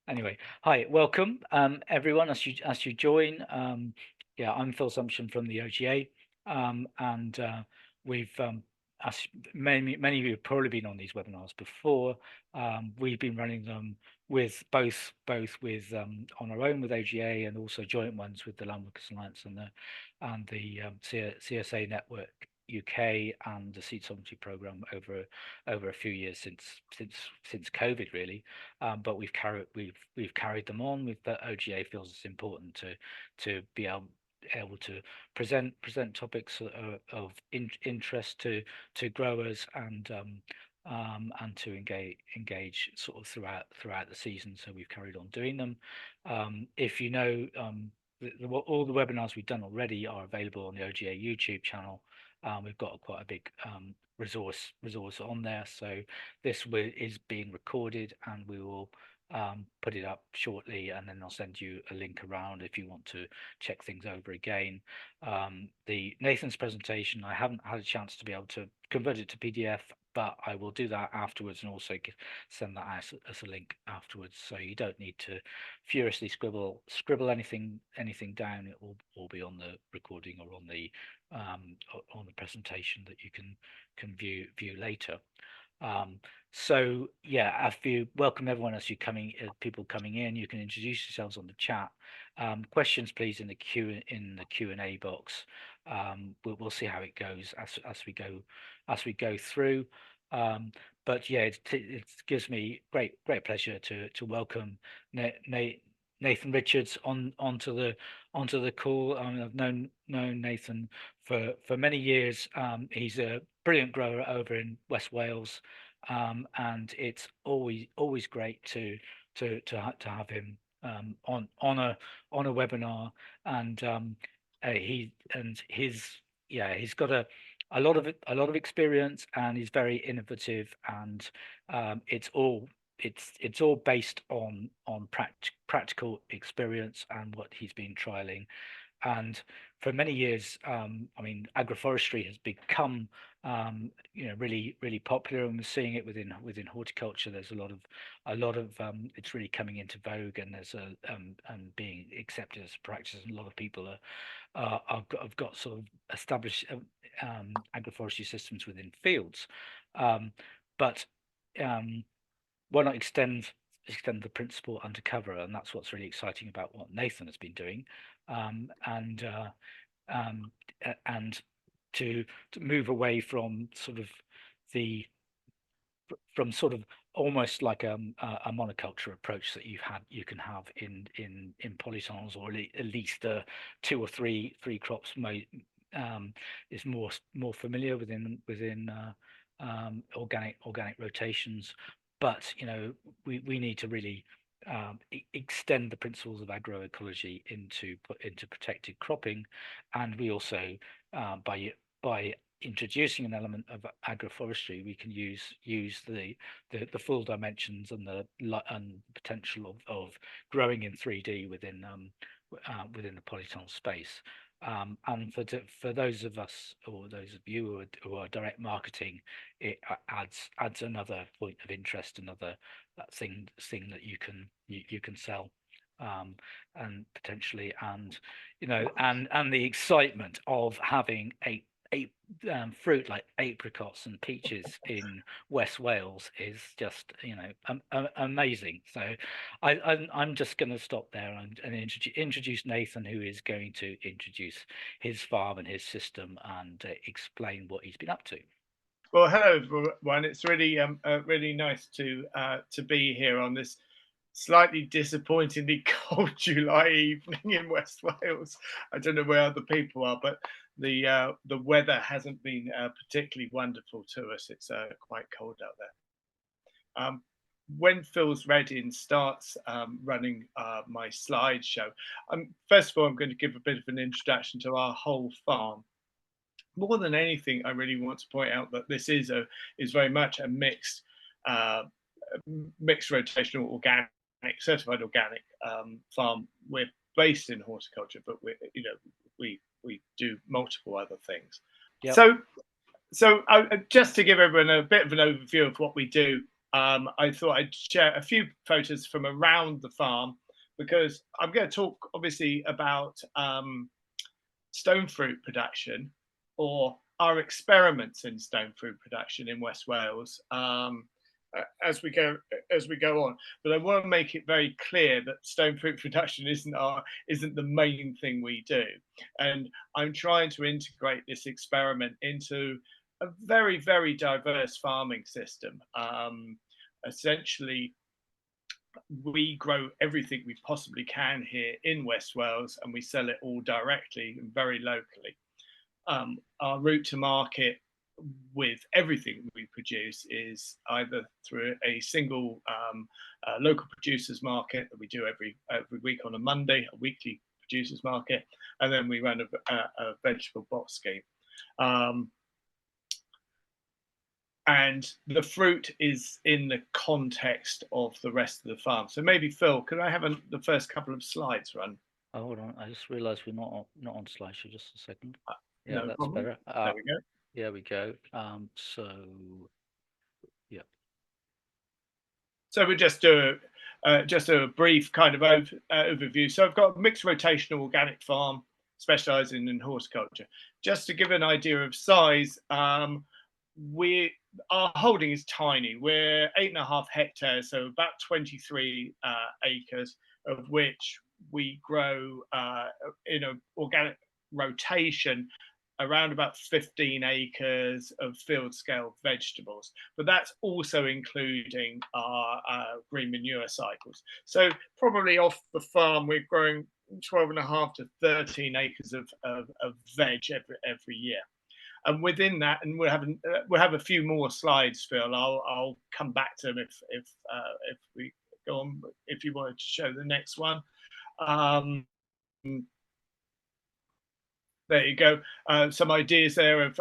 Anyway, hi, welcome everyone as you join. Yeah, I'm Phil Sumption from the OGA, and we've as many of you have probably been on these webinars before. We've been running them with both with on our own with OGA and also joint ones with the Landworkers Alliance and the CSA Network UK and the Seed Sovereignty Programme over a few years since COVID really. But we've carried them on. With the OGA feels it's important to be able to present topics of interest to growers and to engage sort of throughout the season. So we've carried on doing them. If you know, all the webinars we've done already are available on the OGA YouTube channel. We've got quite a big resource on there. So this is being recorded, and we will put it up shortly, and then I'll send you a link around if you want to check things over again. The Nathan's presentation, I haven't had a chance to be able to convert it to PDF, but I will do that afterwards and also send that as a link afterwards. So you don't need to furiously scribble anything down. It will all be on the recording or on the presentation that you can view later. So yeah, if you welcome everyone as you people coming in, you can introduce yourselves on the chat. Questions please in the Q&A box. We'll see how it goes as we go through. But yeah, it gives me great pleasure to welcome Nathan Richards onto the call. I've known Nathan for many years. He's a brilliant grower over in West Wales, and it's always great to have him on a webinar. And he's got a lot of experience, and he's very innovative, and it's all based on practical experience and what he's been trialing. And for many years, I mean, agroforestry has become really popular, and we're seeing it within horticulture. There's a lot of it's really coming into vogue, and there's and being accepted as a practice. And a lot of people have got sort of established agroforestry systems within fields, but why not extend the principle undercover? And that's what's really exciting about what Nathan has been doing, and to move away from sort of the sort of almost like a monoculture approach that you can have in polytunnels, or at least two or three crops is more familiar within organic rotations. But we need to really extend the principles of agroecology into protected cropping, and we also by introducing an element of agroforestry, we can use the full dimensions and the potential of growing in 3D within the polytunnel space. And for those of us, or those of you who are direct marketing, it adds another point of interest, another thing that you can sell, and potentially, and and the excitement of having a fruit like apricots and peaches in West Wales is just amazing. So I'm just going to stop there and introduce Nathan, who is going to introduce his farm and his system and explain what he's been up to. Well, hello everyone. It's really really nice to be here on this slightly disappointingly cold July evening in West Wales. I don't know where other people are, but the weather hasn't been particularly wonderful to us. It's quite cold out there. When Phil's ready and starts running my slideshow, first of all, I'm going to give a bit of an introduction to our whole farm. More than anything, I really want to point out that this is very much a mixed rotational organic, certified organic farm. We're based in horticulture, but we do multiple other things. Yep. So just to give everyone a bit of an overview of what we do, I thought I'd share a few photos from around the farm, because I'm going to talk obviously about stone fruit production, or our experiments in stone fruit production in West Wales, as we go on. But I want to make it very clear that stone fruit production isn't the main thing we do, and I'm trying to integrate this experiment into a very, very diverse farming system. Essentially, we grow everything we possibly can here in West Wales, and we sell it all directly and very locally. Our route to market with everything we produce is either through a single local producers market that we do every week on a Monday, a weekly producers market, and then we run a vegetable box scheme. And the fruit is in the context of the rest of the farm. So maybe, Phil, could I have the first couple of slides run? Oh, hold on. I just realised we're not on slideshow. Just a second. Yeah, No that's problem. better. There we go. There we go. So, yeah. So we just do a brief kind of overview. So I've got a mixed rotational organic farm specialising in horticulture. Just to give an idea of size, our holding is tiny. We're 8.5 hectares, so about 23 acres, of which we grow in an organic rotation around about 15 acres of field scale vegetables, but that's also including our green manure cycles. So probably off the farm, we're growing 12.5 to 13 acres of veg every year. And within that, and we'll have a few more slides, Phil. I'll come back to them if we go on. If you wanted to show the next one, there you go. Some ideas there of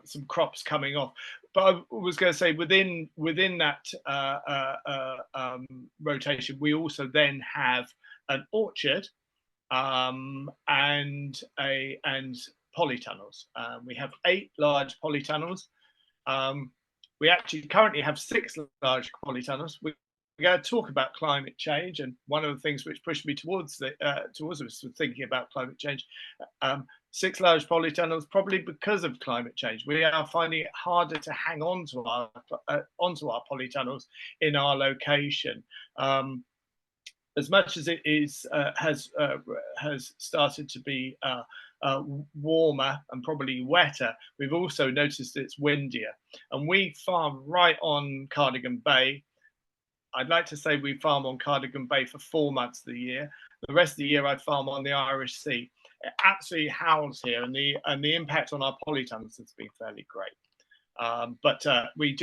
some crops coming off. But I was going to say within that rotation, we also then have an orchard and polytunnels. We have 8 large polytunnels. We actually currently have 6 large polytunnels. We're going to talk about climate change, and one of the things which pushed me towards us thinking about climate change. 6 large polytunnels, probably because of climate change. We are finding it harder to hang on to our polytunnels in our location. As much as it has started to be warmer and probably wetter, we've also noticed it's windier. And we farm right on Cardigan Bay. I'd like to say we farm on Cardigan Bay for 4 months of the year. The rest of the year, I farm on the Irish Sea. It absolutely howls here, and the impact on our polytunnels has been fairly great. But we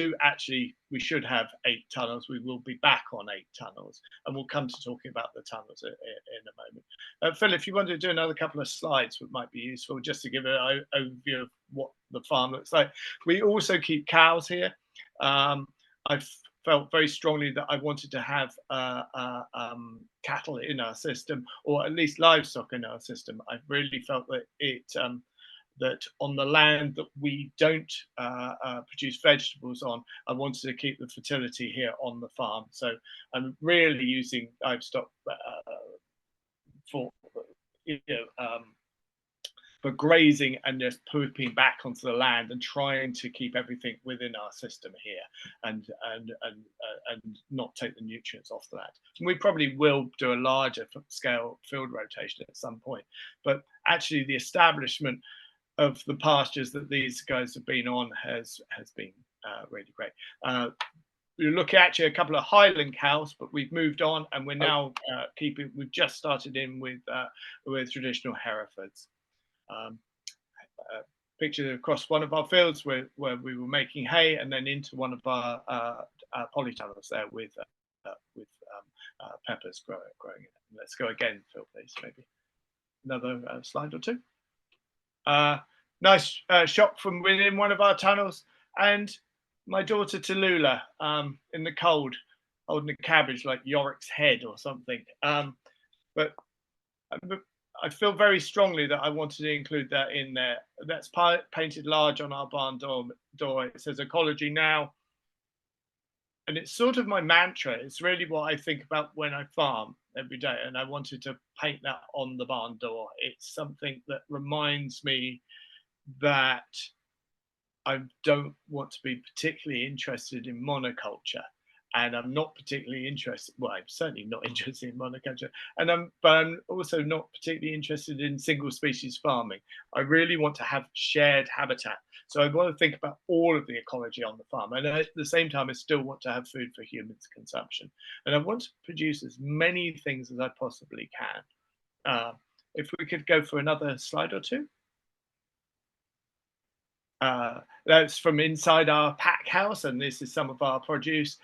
should have 8 tunnels. We will be back on 8 tunnels, and we'll come to talking about the tunnels in a moment. Phil, if you wanted to do another couple of slides, it might be useful just to give an overview of what the farm looks like. We also keep cows here. I've felt very strongly that I wanted to have cattle in our system, or at least livestock in our system. I really felt that that on the land that we don't produce vegetables on, I wanted to keep the fertility here on the farm. So I'm really using livestock for grazing and just pooping back onto the land and trying to keep everything within our system here and not take the nutrients off the land. And we probably will do a larger scale field rotation at some point, but actually the establishment of the pastures that these guys have been on has been really great. We look at actually a couple of Highland cows, but we've moved on, and we're now we've just started in with traditional Herefords. Picture across one of our fields where we were making hay, and then into one of our polytunnels there with peppers growing in it. Let's go again, Phil, please, maybe another slide or two. Nice shot from within one of our tunnels, and my daughter Tallulah in the cold, holding a cabbage like Yorick's head or something. But I feel very strongly that I wanted to include that in there. That's painted large on our barn door. It says ecology now. and it's sort of my mantra. It's really what I think about when I farm every day, and I wanted to paint that on the barn door. It's something that reminds me that I don't want to be particularly interested in monoculture, and I'm not particularly interested. Well, I'm certainly not interested in monoculture, but I'm also not particularly interested in single species farming. I really want to have shared habitat, so I want to think about all of the ecology on the farm, and at the same time, I still want to have food for humans' consumption, and I want to produce as many things as I possibly can. If we could go for another slide or two. That's from inside our pack house, and this is some of our produce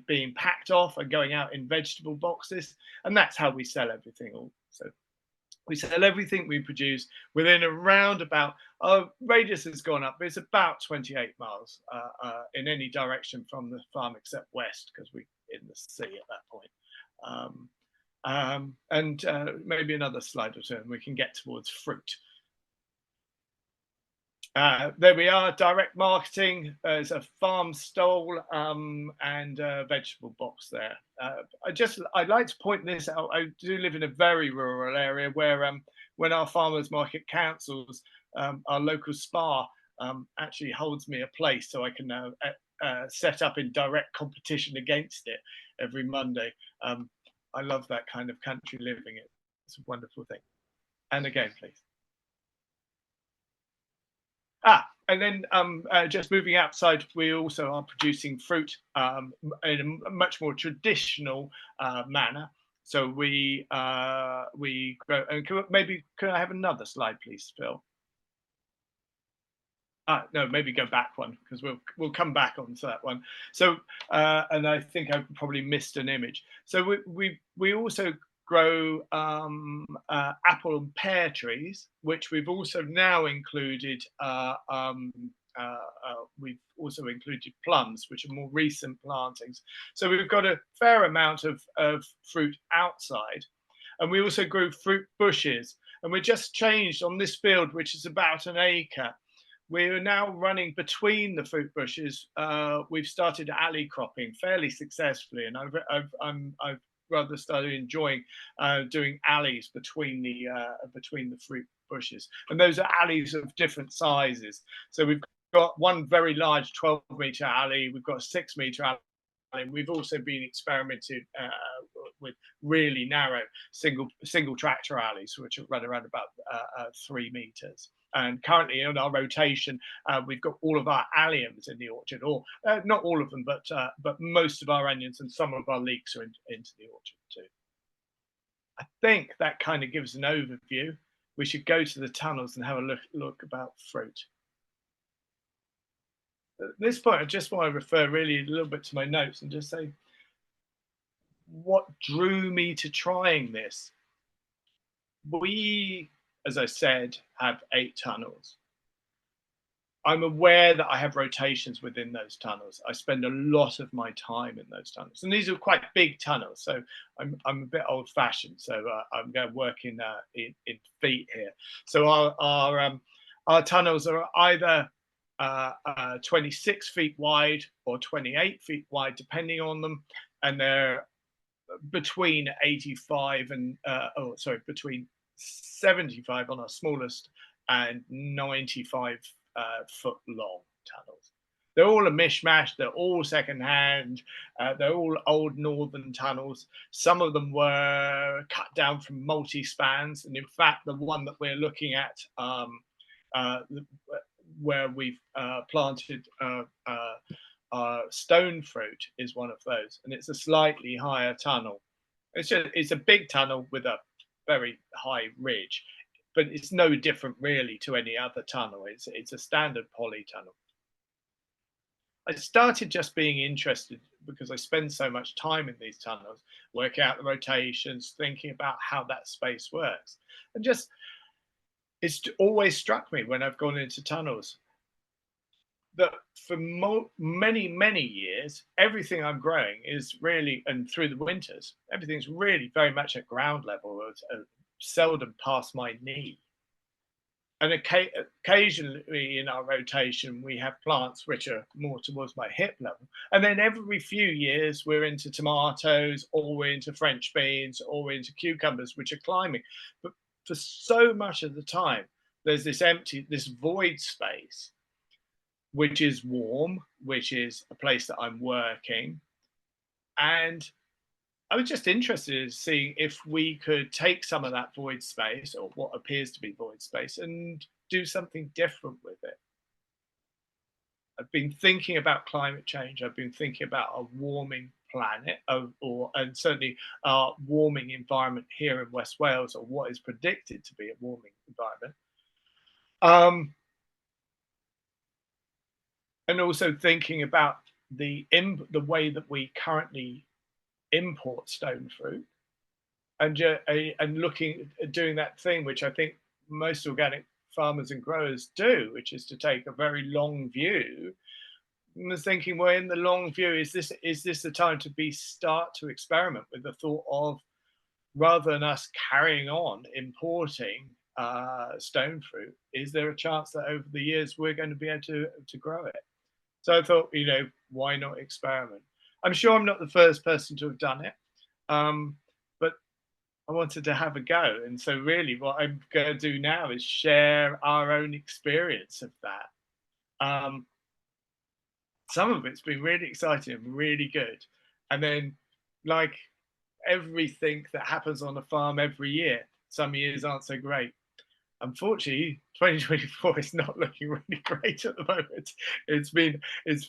being packed off and going out in vegetable boxes, and that's how we sell everything. Also, we sell everything we produce within around about, our radius has gone up, but it's about 28 miles in any direction from the farm except west, because we're in the sea at that point. Maybe another slide or two, and we can get towards fruit. There we are, direct marketing. There's a farm stall and a vegetable box there. I'd like to point this out. I do live in a very rural area where when our farmers market councils, our local spa actually holds me a place, so I can now set up in direct competition against it every Monday. I love that kind of country living. It's a wonderful thing. And again, please. And then just moving outside, we also are producing fruit in a much more traditional manner. So we grow. And can I have another slide, please, Phil? No, maybe go back one, because we'll come back onto that one. So and I think I probably missed an image. So we also grow apple and pear trees, which we've also now included. We've also included plums, which are more recent plantings. So we've got a fair amount of fruit outside, and we also grew fruit bushes. And we just changed on this field, which is about an acre. We are now running between the fruit bushes. We've started alley cropping fairly successfully, and I've rather started enjoying doing alleys between the fruit bushes, and those are alleys of different sizes. So we've got one very large 12-meter alley. We've got a 6-meter alley. And we've also been experimenting with really narrow single tractor alleys, which run around about 3 meters. And currently in our rotation, we've got all of our alliums in the orchard, or not all of them, but most of our onions, and some of our leeks are into the orchard too. I think that kind of gives an overview. We should go to the tunnels and have a look about fruit. At this point, I just want to refer really a little bit to my notes and just say what drew me to trying this. We, as I said, have 8 tunnels. I'm aware that I have rotations within those tunnels. I spend a lot of my time in those tunnels, and these are quite big tunnels. So I'm a bit old-fashioned. So I'm going to work in feet here. So our tunnels are either 26 feet wide or 28 feet wide, depending on them, and they're between 85 and between 75 on our smallest and 95 foot long tunnels. They're all a mishmash. They're all secondhand. They're all old northern tunnels. Some of them were cut down from multi-spans, and in fact, the one that we're looking at, where we've planted stone fruit, is one of those, and it's a slightly higher tunnel. It's a big tunnel with a very high ridge, but it's no different really to any other tunnel. It's a standard polytunnel. I started just being interested because I spend so much time in these tunnels, working out the rotations, thinking about how that space works, and just it's always struck me when I've gone into tunnels that for many years, everything I'm growing is really, and through the winters, everything's really very much at ground level, or seldom past my knee. and occasionally in our rotation, we have plants which are more towards my hip level. And then every few years, we're into tomatoes, or we're into French beans, or we're into cucumbers, which are climbing. But for so much of the time, there's this void space, which is warm, which is a place that I'm working. And I was just interested in seeing if we could take some of that void space, or what appears to be void space, and do something different with it. I've been thinking about climate change. I've been thinking about a warming planet, and certainly our warming environment here in West Wales, or what is predicted to be a warming environment. And also thinking about the way that we currently import stone fruit, and doing that thing which I think most organic farmers and growers do, which is to take a very long view. And was thinking, well, in the long view, is this the time to start to experiment with the thought of, rather than us carrying on importing stone fruit, is there a chance that over the years we're going to be able to grow it? So I thought, why not experiment? I'm sure I'm not the first person to have done it, but I wanted to have a go. And so really what I'm going to do now is share our own experience of that. Some of it's been really exciting and really good. And then, like everything that happens on a farm every year, some years aren't so great. Unfortunately, 2024 is not looking really great at the moment. It's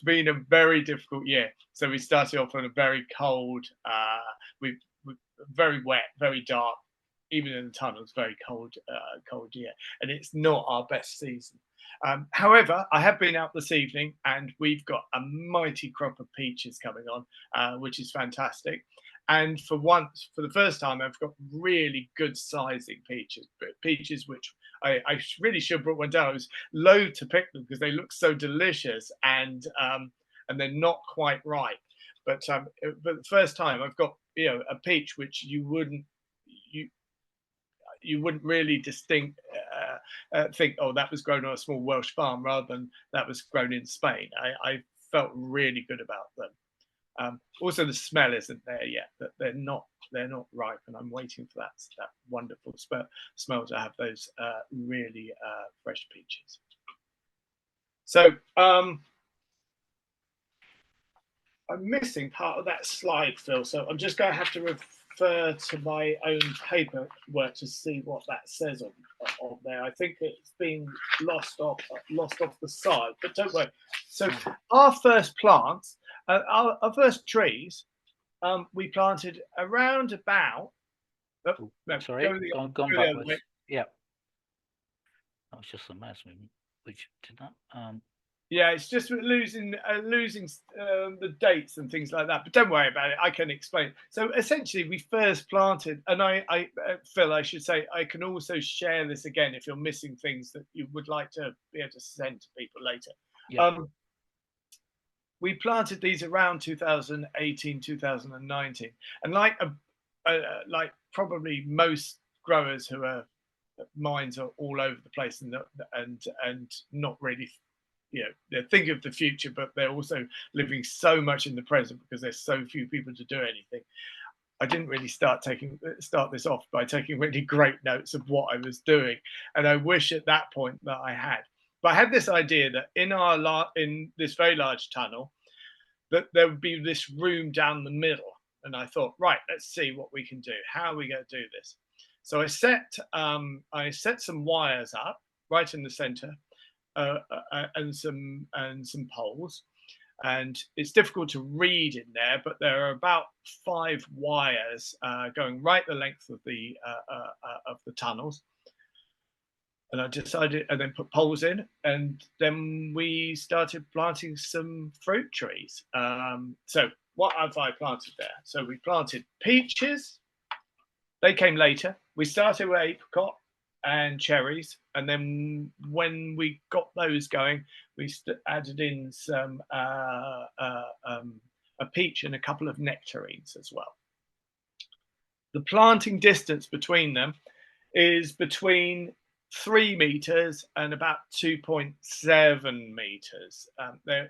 been a very difficult year. So we started off on a very cold, very wet, very dark, even in the tunnels, very cold year, and it's not our best season. However, I have been out this evening, and we've got a mighty crop of peaches coming on, which is fantastic. And for the first time, I've got really good sizing peaches which I really should have brought one down. I was loath to pick them because they look so delicious, and they're not quite ripe. But the first time I've got a peach which you wouldn't really think, oh, that was grown on a small Welsh farm, rather than that was grown in Spain. I felt really good about them. Also, the smell isn't there yet. That they're not ripe, and I'm waiting for that wonderful smell to have those really fresh peaches. So I'm missing part of that slide, Phil. So I'm just going to have to refer to my own paperwork to see what that says on there. I think it's been lost off the side, but don't worry. So our first plants, our first trees, we planted around about. Sorry, gone backwards. Yeah, that was just a mouse movement, which did that. Yeah, it's just losing the dates and things like that. But don't worry about it. I can explain. So essentially, we first planted, and Phil, I should say, I can also share this again if you're missing things that you would like to be able to send to people later. Yeah. We planted these around 2018, 2019, and like probably most growers who are minds are all over the place, and not really. They're thinking of the future, but they're also living so much in the present because there's so few people to do anything. I didn't really start this off by taking really great notes of what I was doing, and I wish at that point that I had. But I had this idea that in this very large tunnel, that there would be this room down the middle, and I thought, right, let's see what we can do. How are we going to do this? So I set some wires up right in the center. And some poles, and it's difficult to read in there, but there are about 5 wires going right the length of the tunnels. And I decided, and then put poles in, and then we started planting some fruit trees. So what have I planted there? So we planted peaches. They came later. We started with apricot and cherries, and then when we got those going, we added in some a peach and a couple of nectarines as well. The planting distance between them is between 3 meters and about 2.7 meters.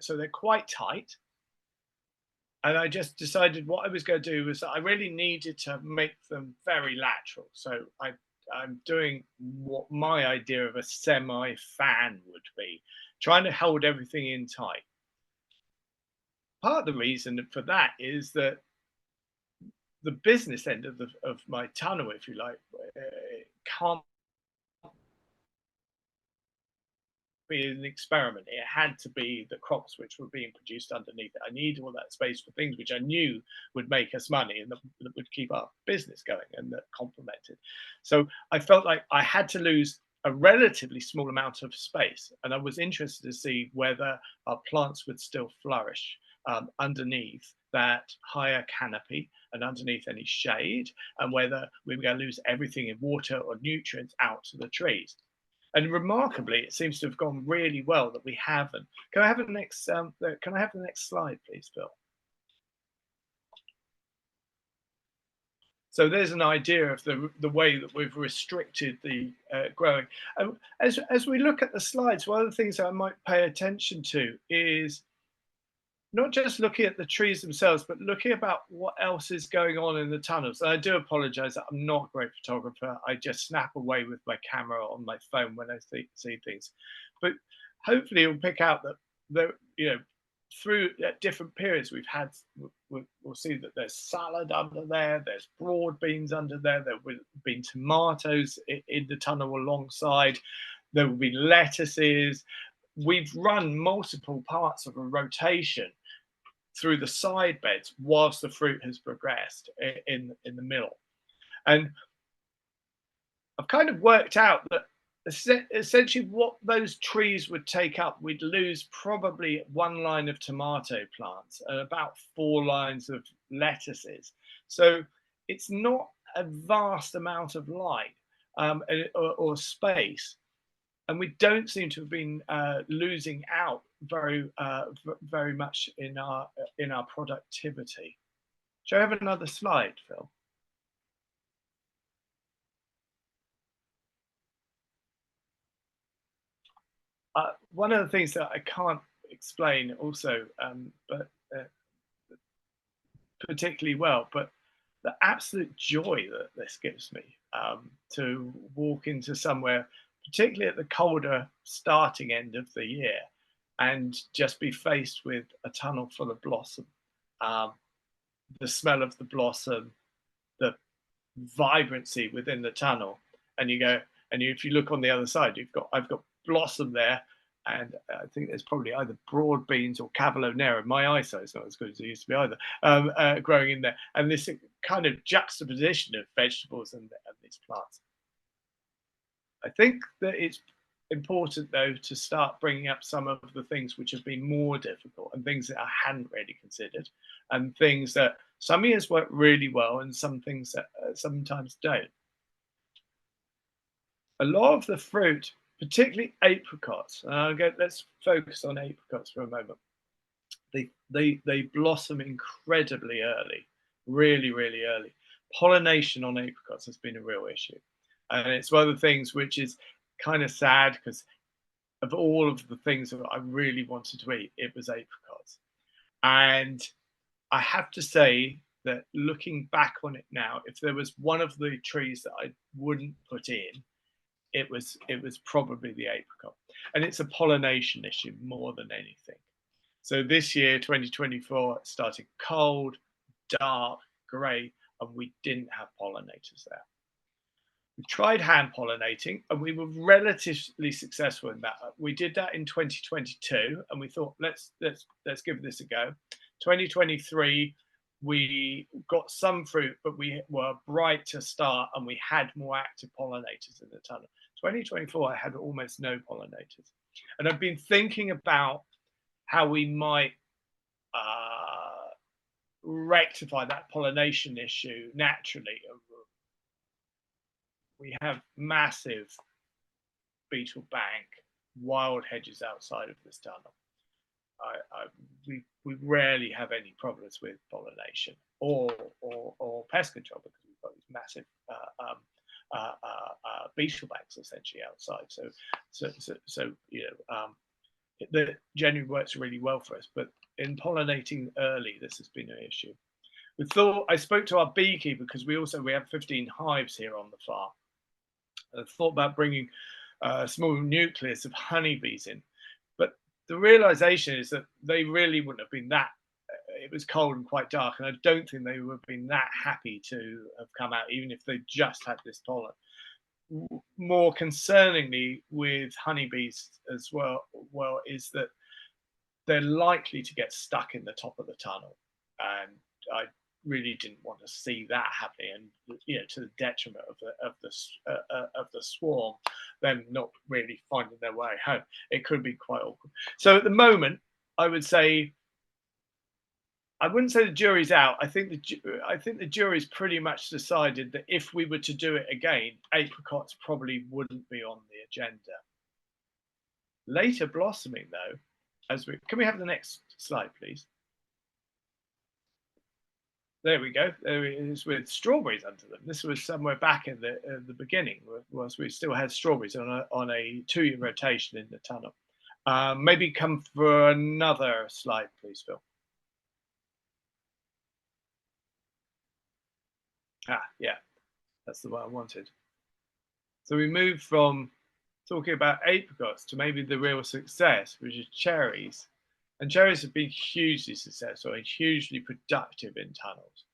So they're quite tight. And I just decided what I was going to do was that I really needed to make them very lateral. So I'm doing what my idea of a semi-fan would be, trying to hold everything in tight. Part of the reason for that is that the business end of my tunnel, if you like, can't be an experiment. It had to be the crops which were being produced underneath it. I needed all that space for things which I knew would make us money and that would keep our business going and that complemented. So I felt like I had to lose a relatively small amount of space, and I was interested to see whether our plants would still flourish underneath that higher canopy and underneath any shade, and whether we were going to lose everything in water or nutrients out to the trees. And remarkably, it seems to have gone really well that we haven't. Can I have the next? Can I have the next slide, please, Phil? So there's an idea of the way that we've restricted the growing. As we look at the slides, one of the things I might pay attention to is not just looking at the trees themselves, but looking about what else is going on in the tunnels. And I do apologize that I'm not a great photographer. I just snap away with my camera on my phone when I see things. But hopefully you'll pick out that, through different periods we'll see that there's salad under there, there's broad beans under there, there will be tomatoes in the tunnel alongside, there will be lettuces. We've run multiple parts of a rotation through the side beds whilst the fruit has progressed in the middle. And I've kind of worked out that essentially what those trees would take up, we'd lose probably 1 line of tomato plants and about 4 lines of lettuces. So it's not a vast amount of light or space. And we don't seem to have been losing out very much in our productivity. Shall I have another slide, Phil? One of the things that I can't explain also, but particularly well, but the absolute joy that this gives me to walk into somewhere, particularly at the colder starting end of the year, and just be faced with a tunnel full of blossom, the smell of the blossom, the vibrancy within the tunnel, and if you look on the other side, I've got blossom there, and I think there's probably either broad beans or cavolo nero. My eyesight's not as good as it used to be either, growing in there, and this kind of juxtaposition of vegetables and these plants. I think that it's important, though, to start bringing up some of the things which have been more difficult and things that I hadn't really considered, and things that some years work really well and some things that sometimes don't. A lot of the fruit, particularly apricots, and let's focus on apricots for a moment. They blossom incredibly early, really, really early. Pollination on apricots has been a real issue. And it's one of the things which is kind of sad, because of all of the things that I really wanted to eat, it was apricots. And I have to say that looking back on it now, if there was one of the trees that I wouldn't put in, it was probably the apricot. And it's a pollination issue more than anything. So this year, 2024, it started cold, dark, grey, and we didn't have pollinators there. We tried hand pollinating and we were relatively successful in that. We did that in 2022 and we thought, let's give this a go. 2023, we got some fruit, but we were bright to start and we had more active pollinators in the tunnel. 2024, I had almost no pollinators. And I've been thinking about how we might rectify that pollination issue naturally. We have massive beetle bank, wild hedges outside of this tunnel. We rarely have any problems with pollination or pest control, because we've got these massive beetle bags essentially outside. So that generally works really well for us. But in pollinating early, this has been an issue. I spoke to our beekeeper because we have 15 hives here on the farm. I thought about bringing a small nucleus of honeybees in, but the realization is that they really wouldn't have been that. It was cold and quite dark, and I don't think they would have been that happy to have come out, even if they just had this pollen. More concerningly with honeybees as well, is that they're likely to get stuck in the top of the tunnel, and I really didn't want to see that happening, and to the detriment of the swarm, them not really finding their way home. It could be quite awkward. So at the moment, I wouldn't say the jury's out. I think the jury's pretty much decided that if we were to do it again, apricots probably wouldn't be on the agenda. Later blossoming, though, can we have the next slide, please? There we go. There it is with strawberries under them. This was somewhere back in the beginning, was we still had strawberries on a 2-year rotation in the tunnel. Maybe come for another slide, please, Phil. Yeah, that's the one I wanted. So we moved from talking about apricots to maybe the real success, which is cherries. And cherries have been hugely successful and hugely productive in tunnels.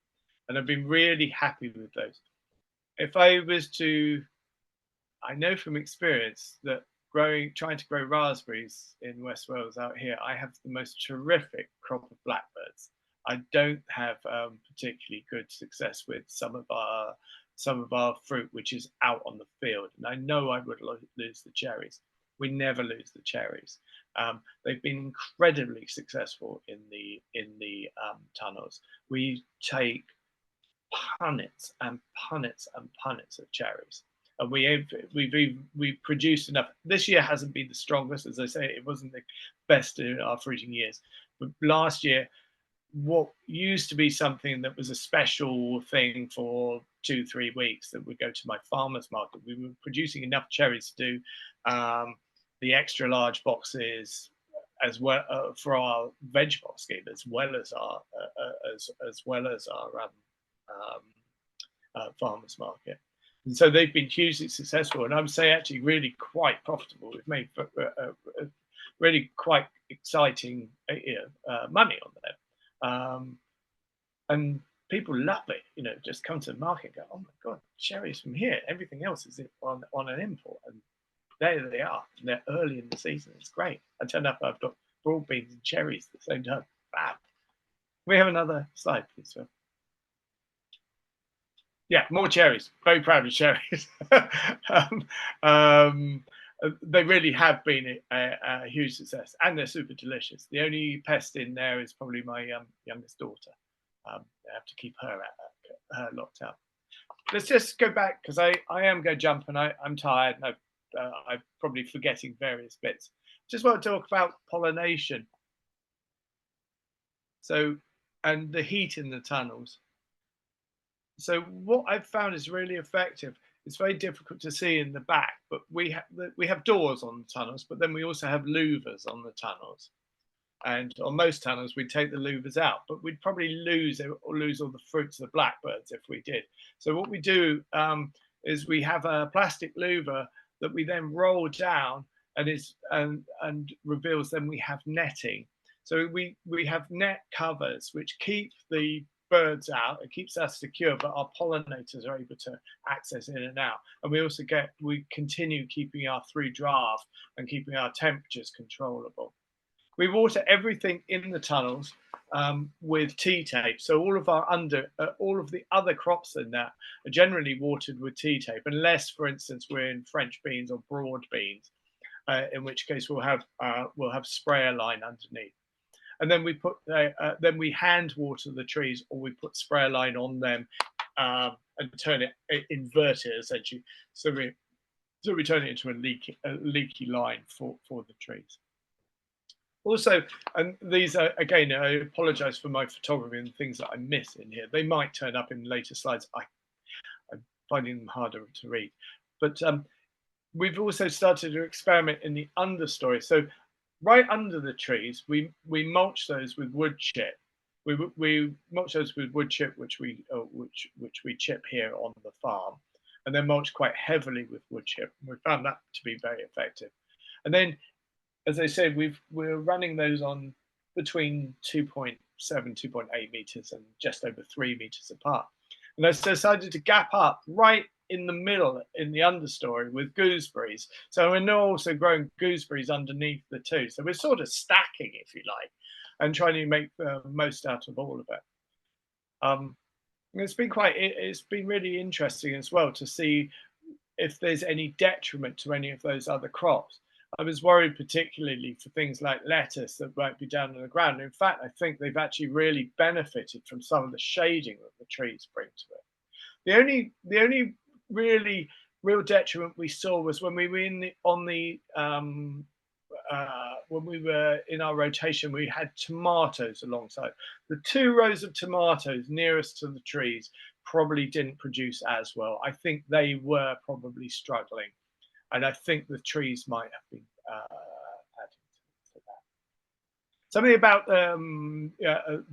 And I've been really happy with those. If I was to, I know from experience that trying to grow raspberries in West Wales out here, I have the most terrific crop of blackbirds. I don't have particularly good success with some of our fruit, which is out on the field. And I know I would lose the cherries. We never lose the cherries. They've been incredibly successsul in the tunnels. We take punnets and punnets and punnets of cherries, and we've produced enough. This year hasn't been the strongest, as I say. It wasn't the best in our fruiting years, but last year, what used to be something that was a special thing for 2-3 weeks that would go to my farmer's market, we were producing enough cherries to do the extra large boxes as well for our veg box scheme, as well as our farmers market. And so they've been hugely successful, and I would say actually really quite profitable. We've made really quite exciting money on them, and people love it. Just come to the market and go, oh my god, cherries from here. Everything else is on an import, and there they are. And they're early in the season. It's great. I turned up, I've got broad beans and cherries at the same time. Bam. Can we have another slide, please, Phil? Yeah, more cherries. Very proud of cherries. They really have been a huge success, and they're super delicious. The only pest in there is probably my youngest daughter. I have to keep her locked out. Let's just go back, because I am going to jump, and I'm tired, and I'm probably forgetting various bits. Just want to talk about pollination. So, and the heat in the tunnels. So what I've found is really effective. It's very difficult to see in the back, but we have doors on the tunnels, but then we also have louvers on the tunnels. And on most tunnels, we'd take the louvers out, but we'd probably lose all the fruits of the blackbirds if we did. So what we do is we have a plastic louver that we then roll down, and reveals. Then we have netting. So we have net covers which keep the birds out. It keeps us secure, but our pollinators are able to access in and out. And we continue keeping our through draft and keeping our temperatures controllable. We water everything in the tunnels with tea tape. So all of the other crops in that are generally watered with tea tape, unless, for instance, we're in French beans or broad beans, in which case we'll have sprayer line underneath. And then we hand water the trees, or we put sprayer line on them and invert it essentially. So we turn it into a leaky line for the trees. Also, and these are, again, I apologize for my photography and things that I miss in here. They might turn up in later slides. I'm finding them harder to read. But we've also started to experiment in the understory. So right under the trees, we mulch those with wood chip. We mulch those with wood chip, which we chip here on the farm, and then mulch quite heavily with wood chip. We found that to be very effective. And then, as I said, we're running those on between 2.7, 2.8 meters and just over 3 meters apart. And I decided to gap up right in the middle in the understory with gooseberries. So we're now also growing gooseberries underneath the two. So we're sort of stacking, if you like, and trying to make the most out of all of it. It's been really interesting as well to see if there's any detriment to any of those other crops. I was worried particularly for things like lettuce that might be down on the ground. In fact, I think they've actually really benefited from some of the shading that the trees bring to it. The only really real detriment we saw was when we were when we were in our rotation, we had tomatoes alongside. The 2 rows of tomatoes nearest to the trees probably didn't produce as well. I think they were probably struggling, and I think the trees might have been adding to that. Something about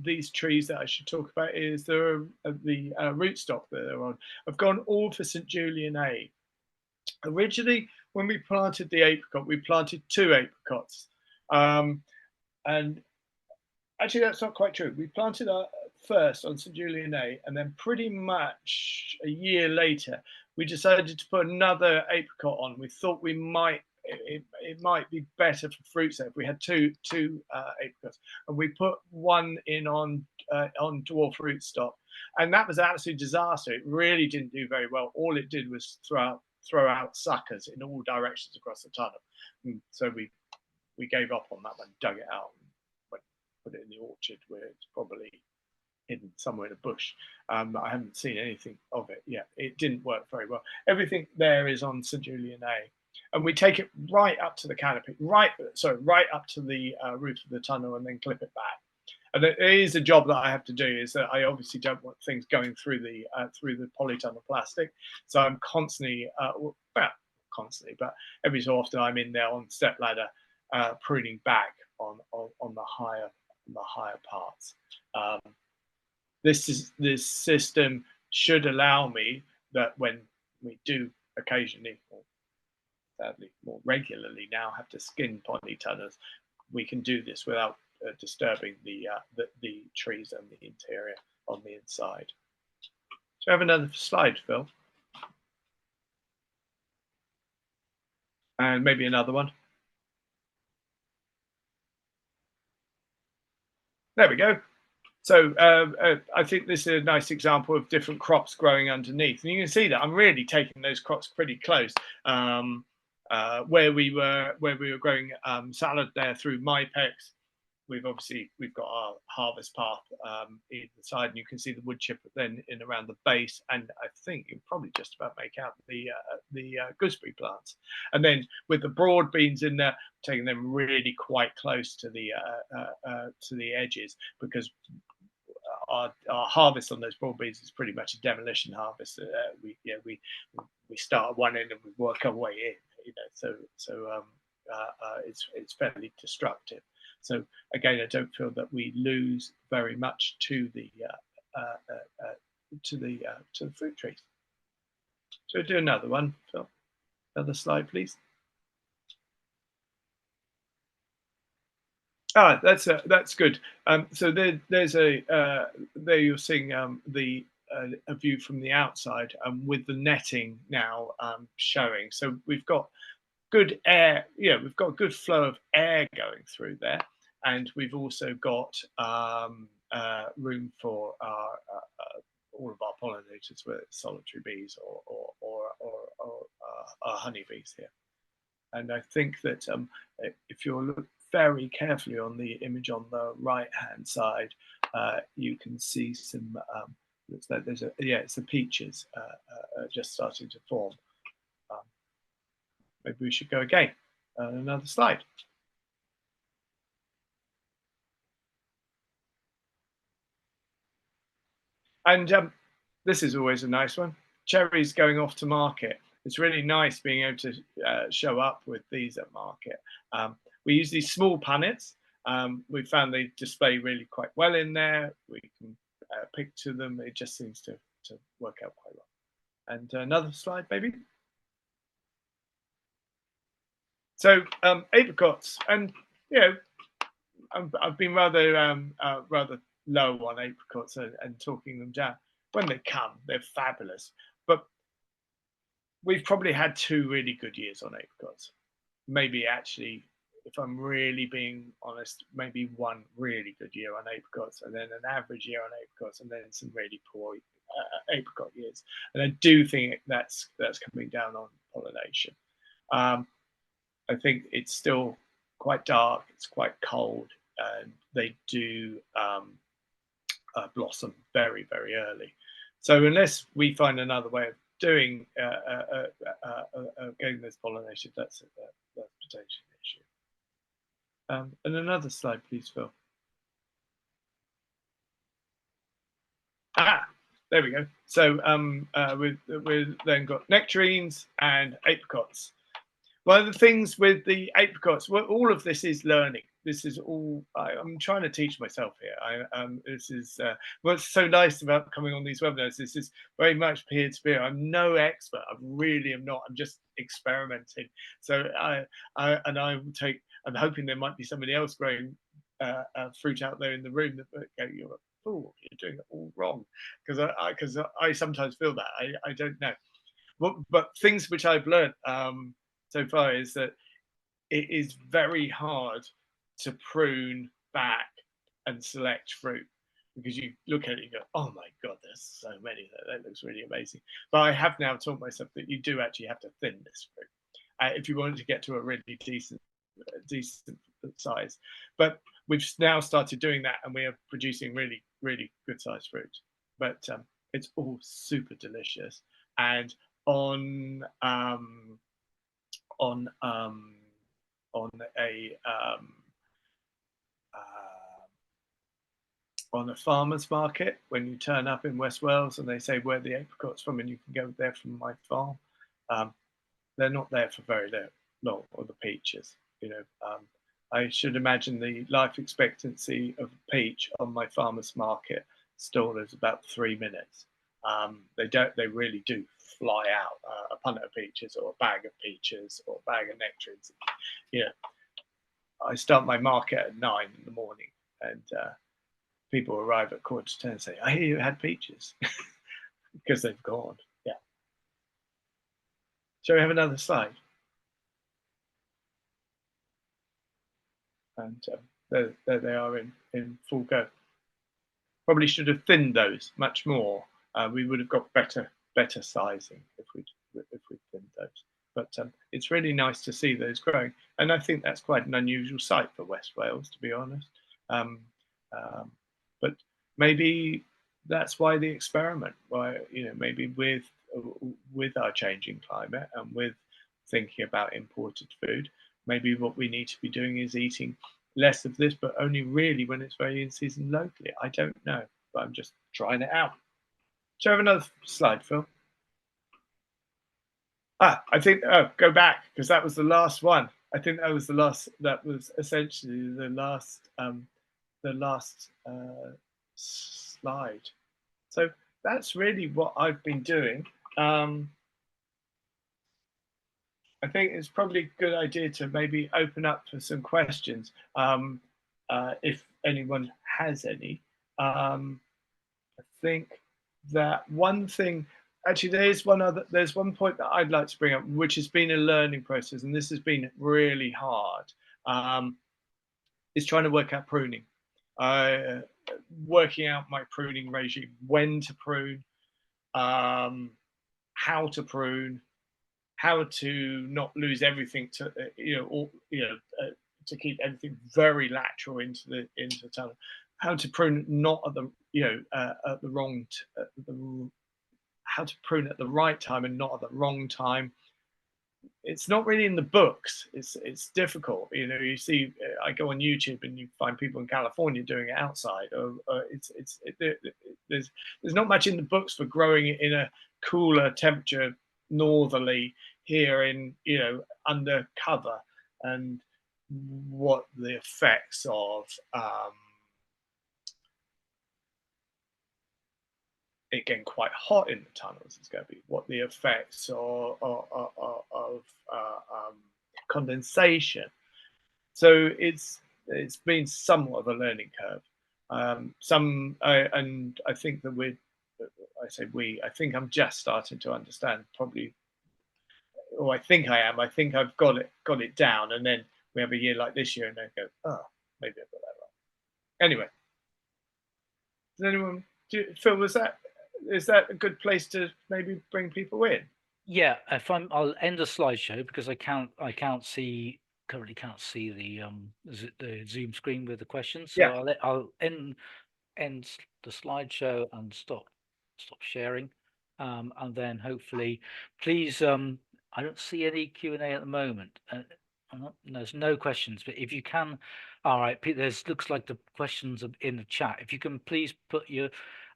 these trees that I should talk about is the rootstock that they're on. I've gone all for St. Julian A. Originally, when we planted the apricot, we planted 2 apricots. And actually, that's not quite true. We planted our first on St. Julian A, and then pretty much a year later, we decided to put another apricot on. We thought we might it might be better for fruit set if we had two apricots, and we put one in on dwarf rootstock, and that was an absolute disaster. It really didn't do very well. All it did was throw out suckers in all directions across the tunnel. So we gave up on that one, dug it out, and put it in the orchard where it's probably hidden somewhere in a bush. I haven't seen anything of it yet. It didn't work very well. Everything there is on St. Julian A. And we take it right up to the canopy, right up to the roof of the tunnel, and then clip it back. And it is a job that I have to do. Is that I obviously don't want things going through the polytunnel plastic, so I'm constantly, but every so often I'm in there on step ladder, pruning back on the higher parts. This system should allow me that when we do occasionally, or sadly more regularly now, have to skin polytunnels, we can do this without disturbing the trees and the interior on the inside. So I have another slide, Phil, and maybe another one. There we go. So I think this is a nice example of different crops growing underneath, and you can see that I'm really taking those crops pretty close. Where we were growing salad there through Mypex, we've got our harvest path either side, and you can see the wood chip then in around the base, and I think you can probably just about make out the gooseberry plants. And then with the broad beans in there, taking them really quite close to the edges, because our harvest on those broad beans is pretty much a demolition harvest. We start at one end and we work our way in, so it's fairly destructive. So again, I don't feel that we lose very much to the fruit trees. So do another one, Phil. Another slide, please. That's good. So there you're seeing a view from the outside, with the netting now showing. So we've got good air. Yeah, we've got a good flow of air going through there, and we've also got room for all of our pollinators, whether it's solitary bees or honeybees here. And I think that if you look very carefully on the image on the right-hand side, you can see some. Looks like it's the peaches just starting to form. Maybe we should go again. Another slide. And this is always a nice one. Cherries going off to market. it's really nice being able to show up with these at market. We use these small punnets. We found they display really quite well in there. We can pick to them. It just seems to work out quite well. And another slide, maybe. So apricots, and you know, I've been rather low on apricots and talking them down. When they come, they're fabulous. But we've probably had 2 really good years on apricots. Maybe actually, if I'm really being honest, maybe 1 really good year on apricots, and then an average year on apricots, and then some really poor apricot years. And I do think that's coming down on pollination. I think it's still quite dark, it's quite cold, and they do blossom very, very early. So unless we find another way of doing getting this pollination, that's potentially an issue. And another slide, please, Phil. There we go. So we've then got nectarines and apricots. One of the things with the apricots, well, all of this is learning. This is all I'm trying to teach myself here. This is what's so nice about coming on these webinars. This is very much peer-to-peer. I'm no expert. I really am not. I'm just experimenting. So I'm hoping there might be somebody else growing fruit out there in the room that you're like, oh, you're doing it all wrong, because I sometimes feel that I don't know. But things which I've learned so far is that it is very hard to prune back and select fruit, because you look at it and go, oh my god, there's so many there. That looks really amazing. But I have now taught myself that you do actually have to thin this fruit if you want to get to a really decent size. But we've now started doing that, and we are producing really, really good sized fruit. But it's all super delicious. And on a farmer's market, when you turn up in West Wales and they say, where are the apricots from, and you can go there from my farm, they're not there for very long, or the peaches. You know, I should imagine the life expectancy of a peach on my farmer's market stall is about 3 minutes. They really do fly out. A punnet of peaches, or a bag of peaches, or a bag of nectarines. You know, I start my market at 9 in the morning, and people arrive at 9:45 and say, I hear you had peaches, because they've gone. Yeah. Shall we have another slide? And there they are in full go. Probably should have thinned those much more. We would have got better sizing if we'd thinned those. But it's really nice to see those growing, and I think that's quite an unusual sight for West Wales, to be honest. But maybe that's why the experiment. Why, you know, maybe with our changing climate and with thinking about imported food, maybe what we need to be doing is eating less of this, but only really when it's very in season locally. I don't know, but I'm just trying it out. Shall I have another slide, Phil? I think, go back, because that was the last one. I think that was the last, that was essentially the last slide. So that's really what I've been doing. I think it's probably a good idea to maybe open up for some questions, if anyone has any. I think that one thing, actually, there's one point that I'd like to bring up, which has been a learning process, and this has been really hard, is trying to work out pruning. Working out my pruning regime, when to prune, how to prune, how to not lose everything to to keep everything very lateral into the tunnel, how to prune not at the at the wrong how to prune at the right time and not at the wrong time. It's not really in the books. It's difficult. You know, you see, I go on YouTube and you find people in California doing it outside. There's not much in the books for growing it in a cooler temperature northerly here in, you know, under cover, and what the effects of it getting quite hot in the tunnels is going to be, what the effects of condensation. So it's been somewhat of a learning curve. And I think that I think I'm just starting to understand, probably, or I think I am. I think I've got it down, and then we have a year like this year, and then go, oh, maybe I've got that right. Anyway, does anyone, Phil? Is that a good place to maybe bring people in? Yeah, I'll end the slideshow because I currently can't see the Zoom screen with the questions. So Yeah. I'll end the slideshow and stop sharing, and then hopefully, please. I don't see any Q&A at the moment. There's no questions, but if you can, all right. There's looks like the questions are in the chat. If you can please put your,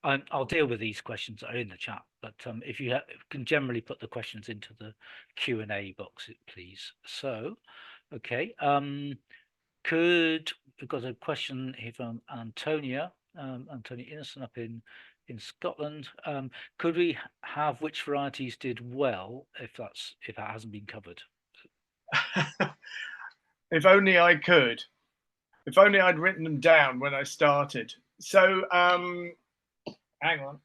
I'll deal with these questions that are in the chat. But if you can generally put the questions into the Q&A box, please. So, okay. We've got a question here from Antonia Innocent up in Scotland. Could we have which varieties did well if that hasn't been covered? If only I could. If only I'd written them down when I started. So hang on.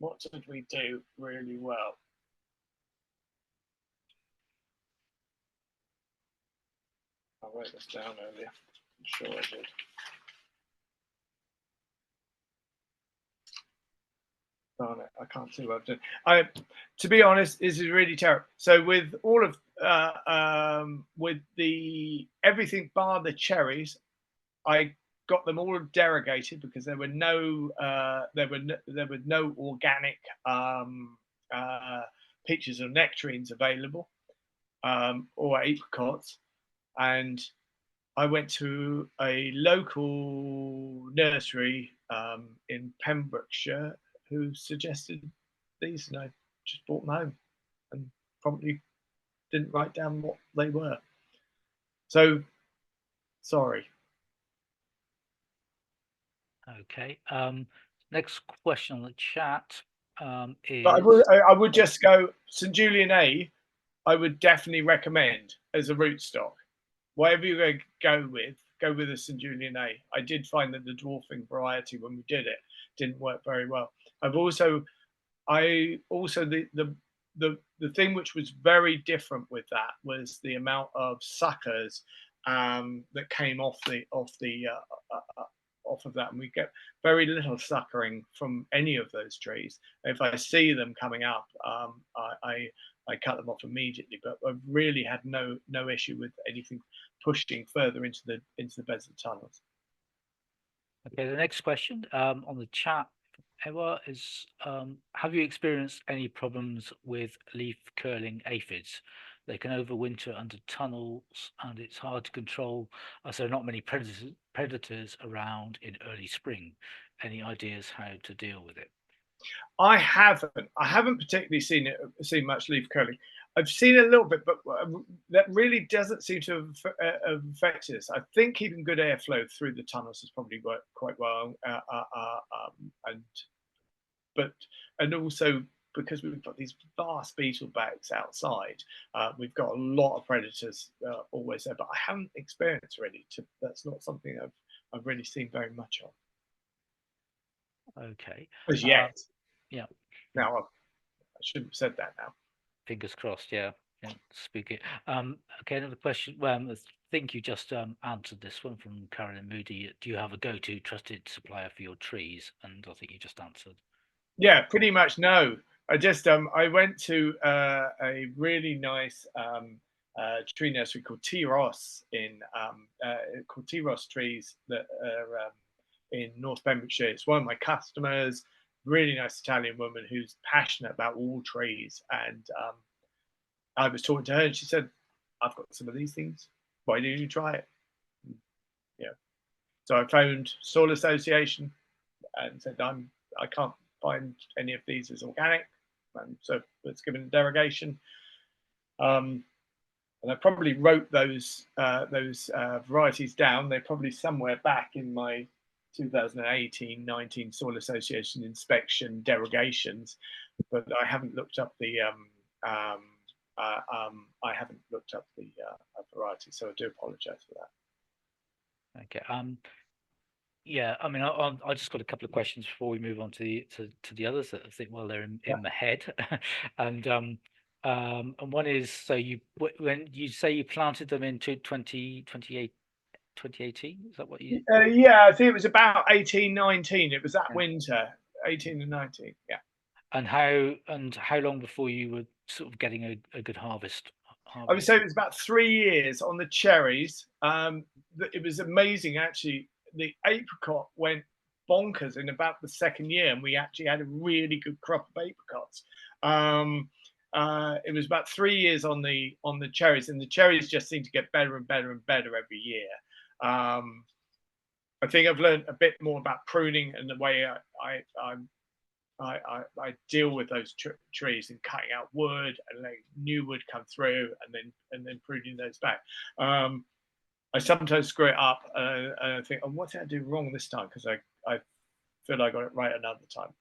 What did we do really well? I wrote this down earlier. I'm sure I did. Darn it, I can't see what I've done. To be honest, this is really terrible. So with all of with the everything bar the cherries, I got them all derogated because there were no organic peaches or nectarines available, or apricots, and I went to a local nursery in Pembrokeshire who suggested these, and I just brought them home and probably didn't write down what they were. So sorry. Okay. Next question on the chat is. But I would just go St Julian A. I would definitely recommend as a rootstock. Whatever you're going to go with a St Julian A. I did find that the dwarfing variety, when we did it, didn't work very well. The thing which was very different with that was the amount of suckers that came off of that, and we get very little suckering from any of those trees. If I see them coming up, I cut them off immediately. But I've really had no issue with anything pushing further into the beds of tunnels. Okay, the next question on the chat, Ewa, is have you experienced any problems with leaf curling aphids? They can overwinter under tunnels and it's hard to control as there are not many predators around in early spring. Any ideas how to deal with it? I haven't particularly seen much leaf curling. I've seen a little bit, but that really doesn't seem to have affected us. I think keeping good airflow through the tunnels has probably worked quite well, and also because we've got these vast beetle bags outside, we've got a lot of predators always there. But I haven't experienced really. That's not something I've really seen very much of. Okay. As yet. Yeah. Now I shouldn't have said that now. Fingers crossed. Yeah. Speak it. Okay, another question. Well, I think you just answered this one from Carolyn Moody. Do you have a go-to trusted supplier for your trees? And I think you just answered. Yeah, pretty much no. I just I went to a really nice tree nursery called T Ross called T Ross Trees that are in North Pembrokeshire. It's one of my customers. Really nice Italian woman who's passionate about all trees, and I was talking to her, and she said, "I've got some of these things. Why don't you try it?" Yeah. So I phoned Soil Association and said, "I can't find any of these as organic. so it's given derogation. And I probably wrote those varieties down. They're probably somewhere back in my 2018-19 Soil Association inspection derogations, but I haven't looked up the variety, so I do apologise for that. Okay. Yeah, I mean, I just got a couple of questions before we move on to the others that I think, well, they're in my head, and one is, so when you say you planted them into 2018, is that what you? Yeah, I think it was about 18-19. It was that Yeah. winter, 18 and 19. Yeah. And how long before you were sort of getting a good harvest? I would say it was about 3 years on the cherries. It was amazing, actually. The apricot went bonkers in about the second year, and we actually had a really good crop of apricots. It was about 3 years on the cherries, and the cherries just seem to get better and better and better every year. I think I've learned a bit more about pruning and the way I deal with those trees and cutting out wood and letting new wood come through, and then pruning those back. I sometimes screw it up, and I think, oh, what did I do wrong this time? Because I feel I got it right another time.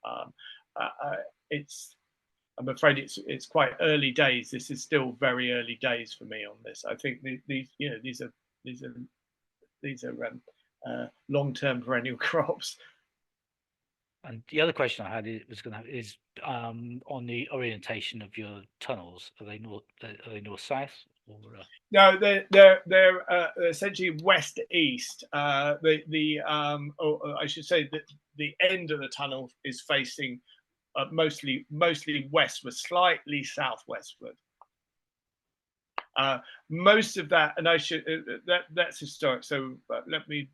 I'm afraid it's quite early days. This is still very early days for me on this. I think these are long-term perennial crops. And the other question I had is on the orientation of your tunnels. Are they north south or? No, they're essentially west east. Or I should say that the end of the tunnel is facing mostly westward, slightly southwestward. Most of that, and that's historic. So let me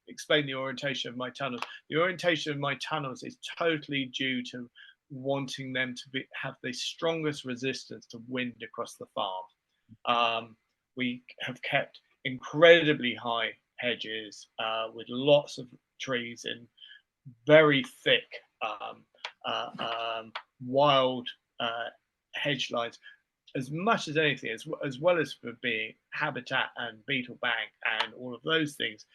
explain the orientation of my tunnels. The orientation of my tunnels is totally due to wanting them to have the strongest resistance to wind across the farm. We have kept incredibly high hedges with lots of trees in very thick wild hedge lines, as much as anything, as well as for being habitat and beetle bank and all of those things,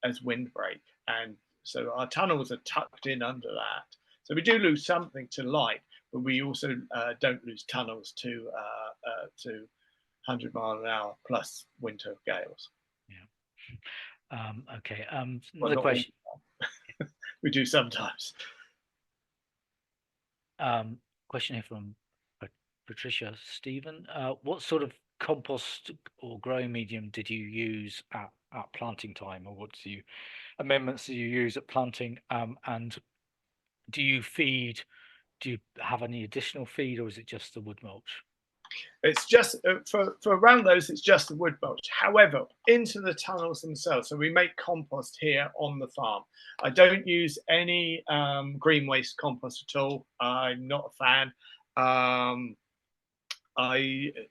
as windbreak. And so our tunnels are tucked in under that. So we do lose something to light, but we also don't lose tunnels to 100-mile-an-hour plus winter gales. Yeah. Okay. Another question. We do sometimes. Question here from Patricia Stephen. What sort of compost or growing medium did you use at planting time, or what amendments do you use at planting? And do you have any additional feed, or is it just the wood mulch? It's just for around those, it's just the wood mulch. However, into the tunnels themselves, so we make compost here on the farm. I don't use any green waste compost at all. I'm not a fan.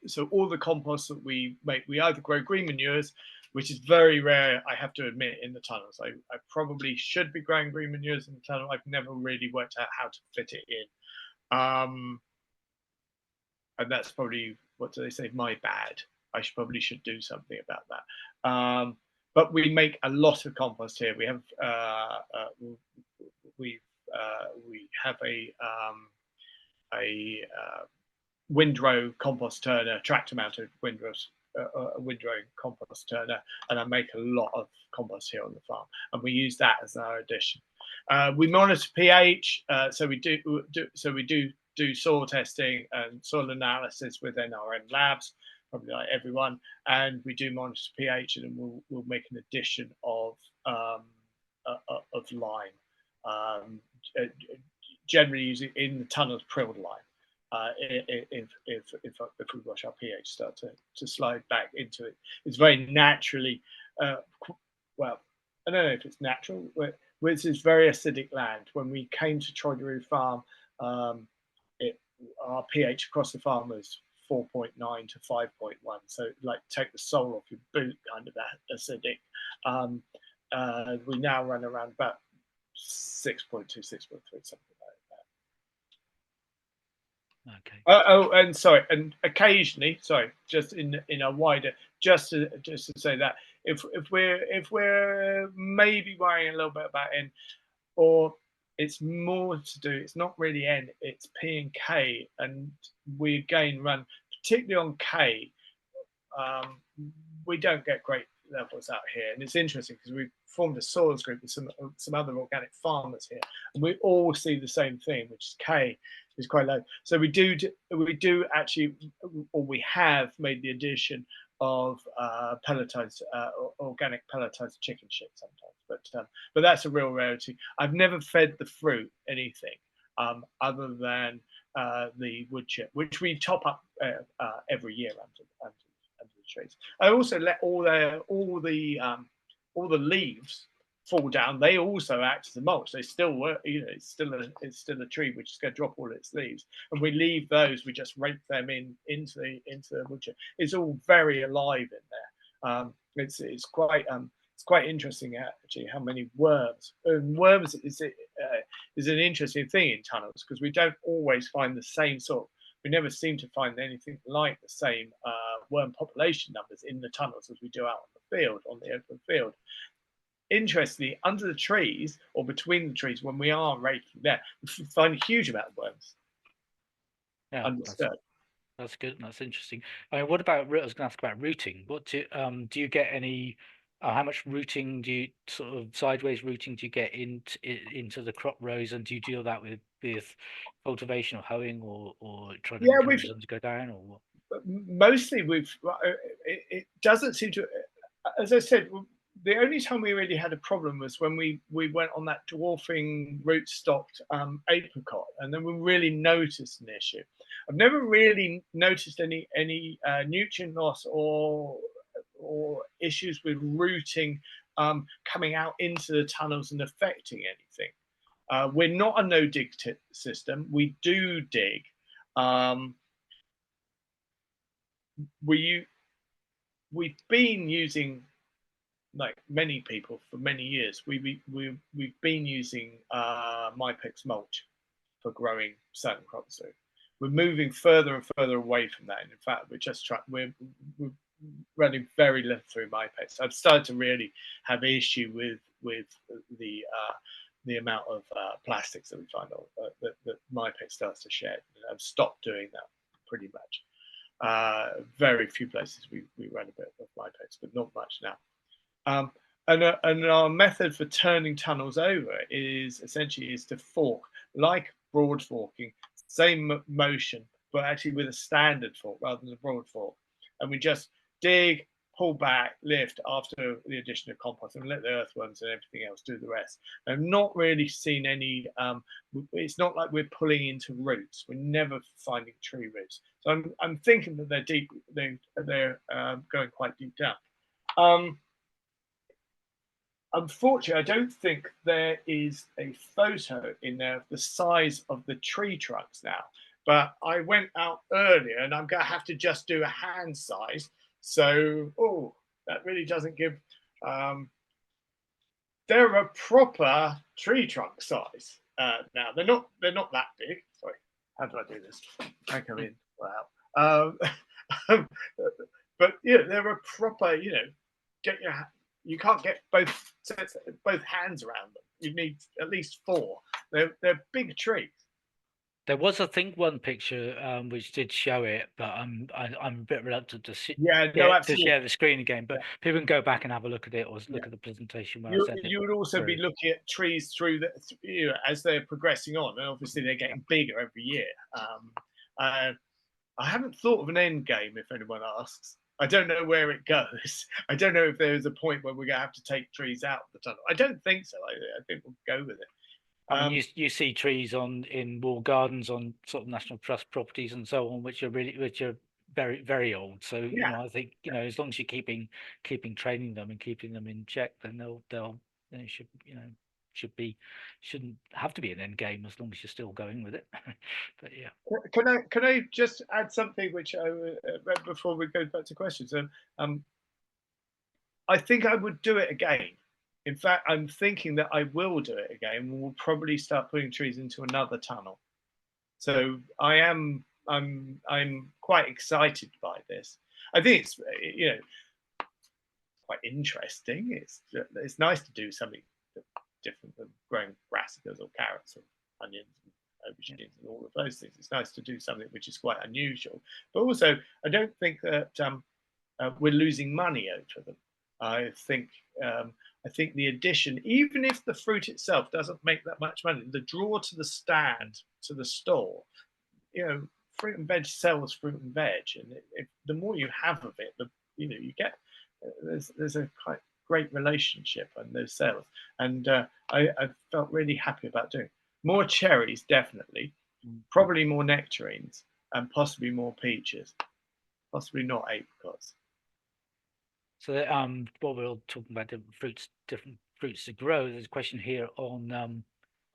So all the compost that we make, we either grow green manures, which is very rare, I have to admit, in the tunnels. I probably should be growing green manures in the tunnel. I've never really worked out how to fit it in. And that's probably, what do they say, my bad. I probably should do something about that. But we make a lot of compost here. We have a windrow compost turner, tractor-mounted windrow compost turner, and I make a lot of compost here on the farm, and we use that as our addition. We monitor pH, so we do soil testing and soil analysis with NRN labs, probably like everyone, and we do monitor pH, and we'll make an addition of lime, generally using in the tunnels prilled lime. If we watch our pH start to slide back into it, it's very naturally, well, I don't know if it's natural, but this is very acidic land. When we came to Troed y Rhiw Farm, our pH across the farm was 4.9 to 5.1. So like take the sole off your boot, kind of that acidic. We now run around about 6.2, 6.3, something like that. Okay. Oh, and sorry, and occasionally, sorry, just in a wider, just to say that if we're maybe worrying a little bit about N, or it's more to do, it's not really N, it's P and K, and we again run particularly on K. Um, we don't get great levels out here, and it's interesting because we've formed a soils group with some other organic farmers here, and we all see the same thing, which is K is quite low. So we do actually, or we have made the addition of pelletized organic pelletized chicken shit sometimes, but that's a real rarity. I've never fed the fruit anything other than the wood chip, which we top up every year under the trees. I also let all the leaves fall down. They also act as a mulch. They still work. You know, it's still a tree which is going to drop all its leaves, and we leave those. We just rake them into the wood chip. It's all very alive in there. It's quite interesting actually how many worms. And worms is an interesting thing in tunnels because we don't always find the same sort. We never seem to find anything like the same worm population numbers in the tunnels as we do out on the field, on the open field. Interestingly, under the trees or between the trees, when we are raking there, we find a huge amount of worms. Yeah, Undisturbed. that's good. That's interesting. I mean, what about? I was going to ask about rooting. What do you get any? How much rooting do you sort of sideways rooting do you get into the crop rows, and do you deal that with cultivation or hoeing or trying to Yeah, encourage them to go down or what? mostly it doesn't seem to, as I said, the only time we really had a problem was when we went on that dwarfing root-stocked apricot, and then we really noticed an issue. I've never really noticed any nutrient loss or issues with rooting coming out into the tunnels and affecting anything. We're not a no dig system. We do dig. We've been using, like many people for many years, we've been using Mypex mulch for growing certain crops through. We're moving further and further away from that. And in fact, we're running very little through Mypex. I've started to really have issue with the amount of plastics that we find that Mypex starts to shed. I've stopped doing that pretty much. Very few places we run a bit of Mypex, but not much now. And our method for turning tunnels over is essentially to fork, like broad forking, same motion, but actually with a standard fork rather than a broad fork. And we just dig, pull back, lift after the addition of compost, and let the earthworms and everything else do the rest. I've not really seen any. It's not like we're pulling into roots. We're never finding tree roots. So I'm thinking that they're deep. They're going quite deep down. Unfortunately, I don't think there is a photo in there of the size of the tree trunks now. But I went out earlier, and I'm going to have to just do a hand size. So, oh, that really doesn't give. They're a proper tree trunk size now. They're not that big. Sorry, how do I do this? I come in. Wow. But yeah, they're a proper. Get your. You can't get both hands around them. You need at least 4. They're big trees. There was, I think, one picture which did show it, but I'm a bit reluctant to share the screen again. But people can go back and have a look at it or look at the presentation where I sent it. You would also be looking at trees through as they're progressing on, and obviously they're getting bigger every year. I haven't thought of an end game, if anyone asks. I don't know where it goes. I don't know if there's a point where we're going to have to take trees out of the tunnel. I don't think so. I think we'll go with it. I mean, you see trees in walled gardens on sort of National Trust properties and so on, which are very, very old. So I think as long as you're keeping training them and keeping them in check, then they'll shouldn't have to be an end game as long as you're still going with it. But yeah. Can I just add something which I read before we go back to questions? I think I would do it again. In fact, I'm thinking that I will do it again. We'll probably start putting trees into another tunnel. So I am I'm quite excited by this. I think it's quite interesting. It's nice to do something different than growing brassicas or carrots or onions and aubergines and all of those things. It's nice to do something which is quite unusual. But also, I don't think that we're losing money over them. I think the addition, even if the fruit itself doesn't make that much money, the draw to the stand, to the store, fruit and veg sells fruit and veg, and the more you have of it, you get there's a quite great relationship on those sales, and I felt really happy about doing more cherries, definitely, probably more nectarines, and possibly more peaches, possibly not apricots. So what we're all talking about, different fruits to grow. There's a question here on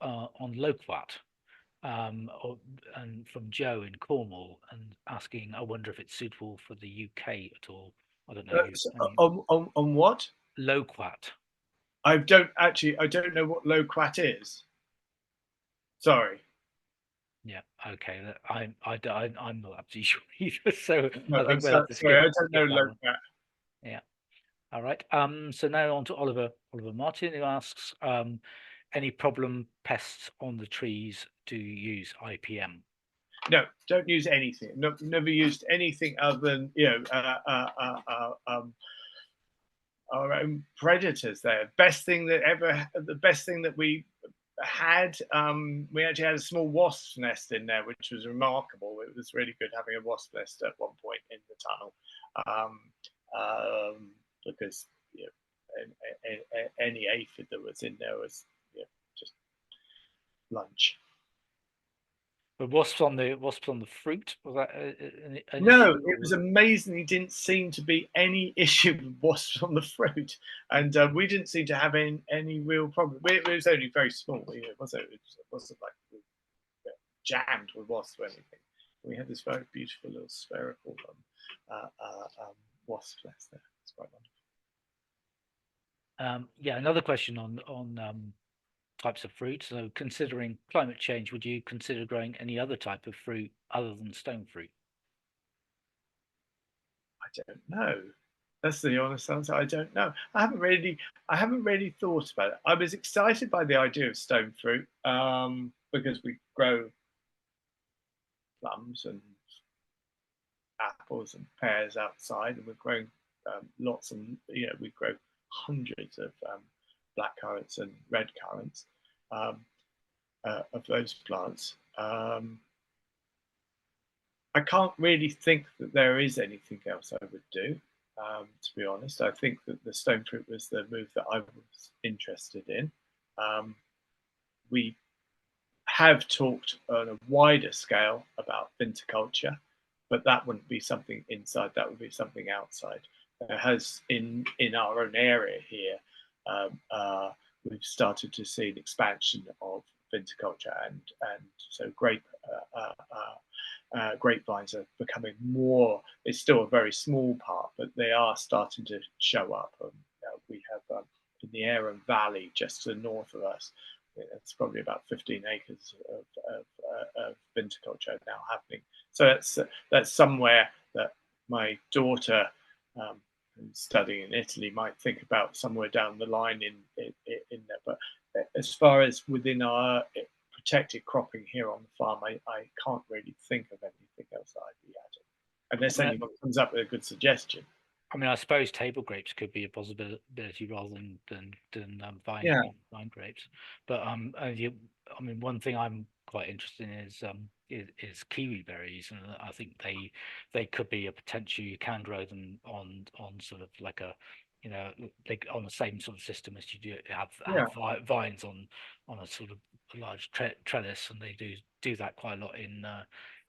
loquat, and from Joe in Cornwall, and asking, I wonder if it's suitable for the UK at all. I don't know. On what? Loquat. I don't know what loquat is. Sorry. Yeah. Okay. I'm not absolutely sure either. So No, I think we'll have to sorry, I don't skip know that one. loquat. Yeah. All right. So now on to Oliver Martin, who asks, any problem pests on the trees? Do you use IPM? No, don't use anything. No, never used anything other than our own predators. There, the best thing that we had. We actually had a small wasp nest in there, which was remarkable. It was really good having a wasp nest at one point in the tunnel, because any aphid that was in there was just lunch. But wasps on the fruit, was that an No, issue, it was amazingly didn't seem to be any issue with wasps on the fruit, and we didn't seem to have any real problem. It was only very small. It wasn't like jammed with wasps or anything. We had this very beautiful little spherical wasp nest there. It's quite wonderful. Yeah, another question on types of fruit. So, considering climate change, would you consider growing any other type of fruit other than stone fruit? I don't know. That's the honest answer. I don't know. I haven't really thought about it. I was excited by the idea of stone fruit because we grow plums and apples and pears outside, and we're growing lots, and we grow hundreds of black currants and red currants of those plants. I can't really think that there is anything else I would do. To be honest, I think that the stone fruit was the move that I was interested in. We have talked on a wider scale about viticulture, but that wouldn't be something inside. That would be something outside. There has in our own area here, we've started to see an expansion of viticulture, and so grapevines are becoming more. It's still a very small part, but they are starting to show up. We have in the Arun Valley, just to the north of us, it's probably about 15 acres of viticulture now happening. So that's somewhere that my daughter, who's studying in Italy, might think about somewhere down the line in there. But as far as within our protected cropping here on the farm, I can't really think of anything else that I'd be adding, unless anyone comes up with a good suggestion. I mean, I suppose table grapes could be a possibility rather than vine grapes. But I mean, one thing I'm quite interested in is kiwi berries, and I think they could be a potential. You can grow them on sort of like a, like on the same sort of system as you do have vines on a sort of large trellis, and they do that quite a lot in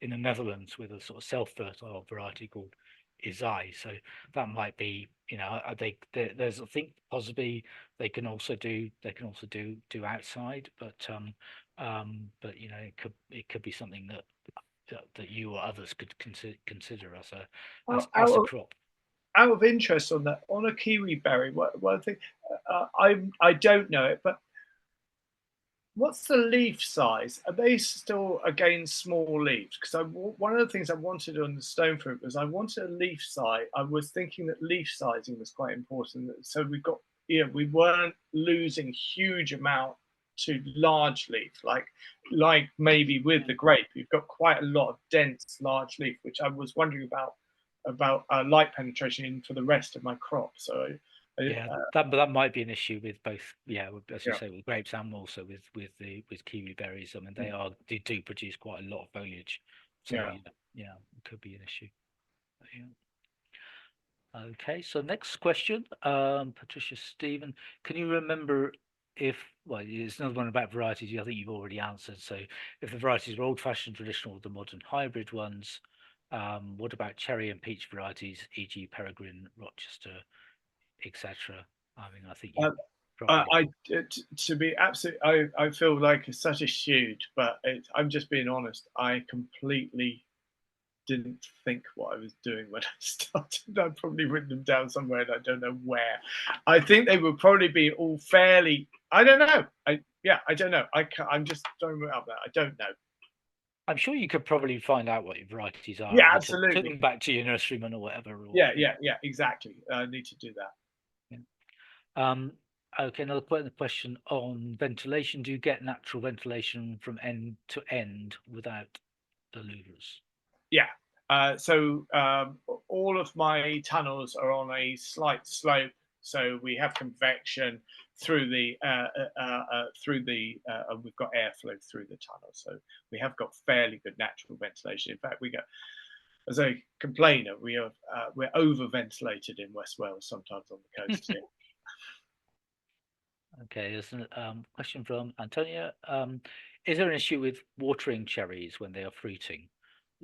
the Netherlands with a sort of self-fertile variety called utilise. So that might be, there's, I think, possibly they can also do outside, but it could be something that you or others could consider as a crop. Out of interest on that, on a kiwi berry, one thing, I don't know it, but What's the leaf size? Are they still again small leaves? Because one of the things I wanted on the stone fruit was I wanted a leaf size. I was thinking that leaf sizing was quite important. So we got, we weren't losing huge amount to large leaf, like maybe with the grape, you've got quite a lot of dense large leaf, which I was wondering about light penetration for the rest of my crop. So Yeah, that might be an issue with both. Yeah, as you yeah. say, with grapes and also with kiwi berries. I mean, they do produce quite a lot of foliage, so Yeah. yeah, it could be an issue. Yeah. Okay, so next question, Patricia Stephen, can you remember if, well, it's another one about varieties. I think you've already answered. So, if the varieties are old-fashioned, traditional, or the modern hybrid ones, what about cherry and peach varieties, e.g., Peregrine, Rochester, etc.? I mean, I think you probably. To be absolute, I feel like it's such a huge, but I'm just being honest. I completely didn't think what I was doing when I started. I'd probably written them down somewhere and I don't know where. I think they would probably be all fairly. I don't know. I don't know. I'm just throwing it out there. I don't know. I'm sure you could probably find out what your varieties are Yeah, if you took absolutely. them back to your nurseryman or whatever. Or Yeah, exactly. I need to do that. yeah. Okay, another question on ventilation. Do you get natural ventilation from end to end without the louvers? Yeah. All of my tunnels are on a slight slope, so we have convection through and we've got airflow through the tunnel, so we have got fairly good natural ventilation. In fact, we get, as a complainer, we're over ventilated in West Wales sometimes on the coast here. Okay, there's a question from Antonia. Is there an issue with watering cherries when they are fruiting?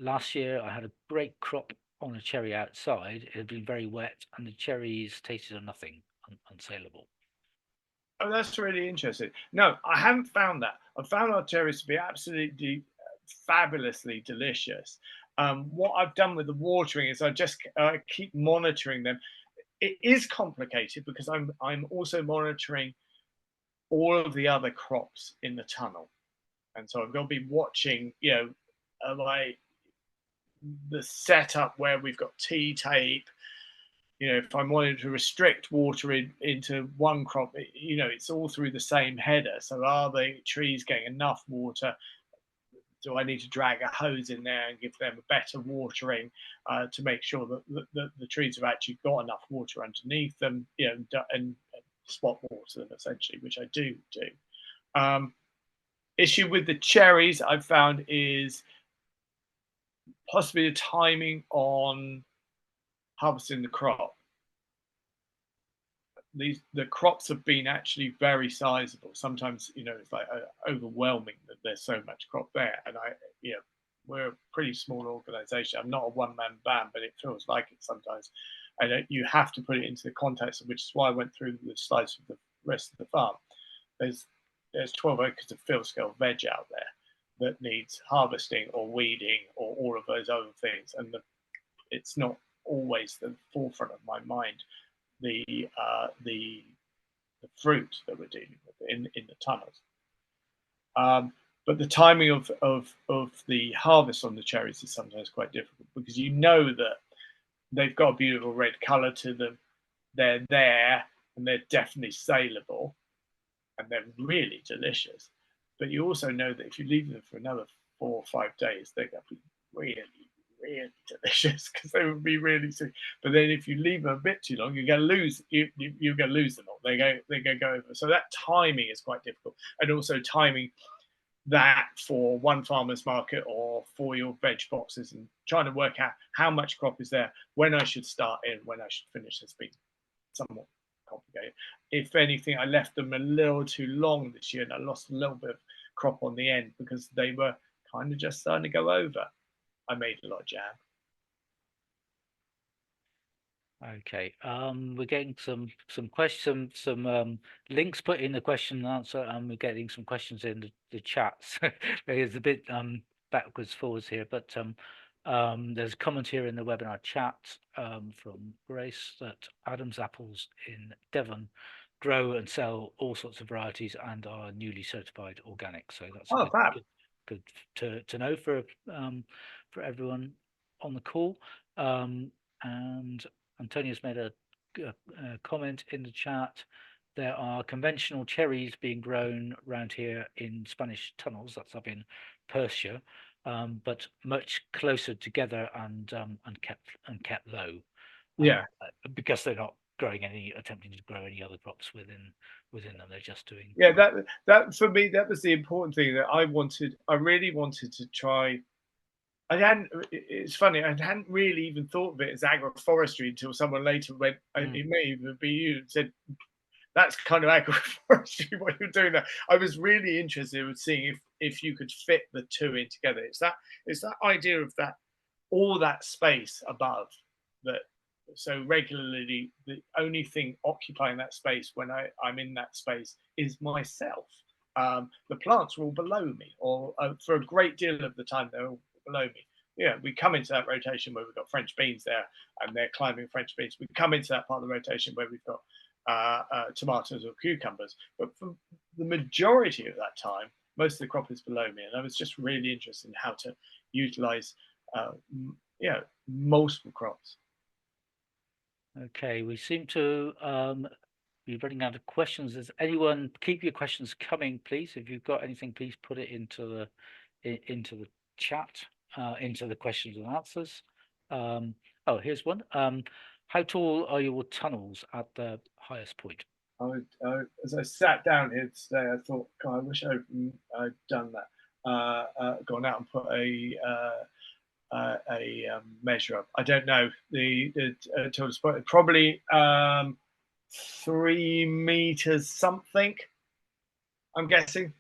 Last year, I had a great crop on a cherry outside. It had been very wet, and the cherries tasted of nothing, unsaleable. Oh, that's really interesting. No, I haven't found that. I've found our cherries to be absolutely fabulously delicious. What I've done with the watering is I just keep monitoring them. It is complicated because I'm also monitoring all of the other crops in the tunnel, and so I've got to be watching, like the setup where we've got tea tape. If I'm wanting to restrict water into one crop, it's all through the same header. So are the trees getting enough water? Do I need to drag a hose in there and give them a better watering to make sure that the trees have actually got enough water underneath them, and spot water them essentially, which I do. Um, Issue with the cherries I've found is possibly the timing on harvesting the crop. The crops have been actually very sizable. Sometimes it's like overwhelming that there's so much crop there, and we're a pretty small organization. I'm not a one-man band, but it feels like it sometimes, and you have to put it into the context, which is why I went through the slides of the rest of the farm. There's 12 acres of field scale veg out there that needs harvesting or weeding or all of those other things, and it's not always the forefront of my mind, the fruit that we're dealing with in the tunnels. But the timing of the harvest on the cherries is sometimes quite difficult because that they've got a beautiful red color to them. They're there and they're definitely saleable and they're really delicious. But you also know that if you leave them for another 4 or 5 days, they're going to be really, really delicious because they would be really sweet. But then if you leave them a bit too long, you're going to lose you're going to lose them all. They're going to go over. So that timing is quite difficult, and also timing that for one farmer's market or for your veg boxes and trying to work out how much crop is there, when I should start in, when I should finish has been somewhat complicated. If anything, I left them a little too long this year and I lost a little bit of crop on the end because they were kind of just starting to go over. I made a lot of jam. Okay, we're getting some questions, some links put in the question and answer, and we're getting some questions in the chat. So there's a bit backwards forwards here, but there's a comment here in the webinar chat from Grace that Adam's apples in Devon grow and sell all sorts of varieties and are newly certified organic. So that's Oh, fab. good to know for everyone on the call. And Antonia's made a comment in the chat. There are conventional cherries being grown around here in Spanish tunnels. That's up in Persia, but much closer together and kept low. Yeah. Because they're not attempting to grow any other crops within them. They're just doing. Yeah, that for me, that was the important thing that I wanted. I really wanted to try. I hadn't. It's funny. I hadn't really even thought of it as agroforestry until someone later went. It may even be you said that's kind of agroforestry what you're doing there. I was really interested in seeing if you could fit the two in together. It's that idea of that all that space above that. So regularly, the only thing occupying that space when I'm in that space is myself. The plants are all below me, or for a great deal of the time they're all below me. Yeah, we come into that rotation where we've got French beans there, and they're climbing French beans. We come into that part of the rotation where we've got tomatoes or cucumbers. But for the majority of that time, most of the crop is below me, and I was just really interested in how to utilize, multiple crops. Okay, we seem to be running out of questions. Does anyone keep your questions coming, please? If you've got anything, please put it into the chat, into the questions and answers. Oh, here's one. How tall are your tunnels at the highest point? As I sat down here today, I thought, God, I wish I'd done that. Gone out and put a measure up. I don't know the total spot. Probably 3 meters something. I'm guessing.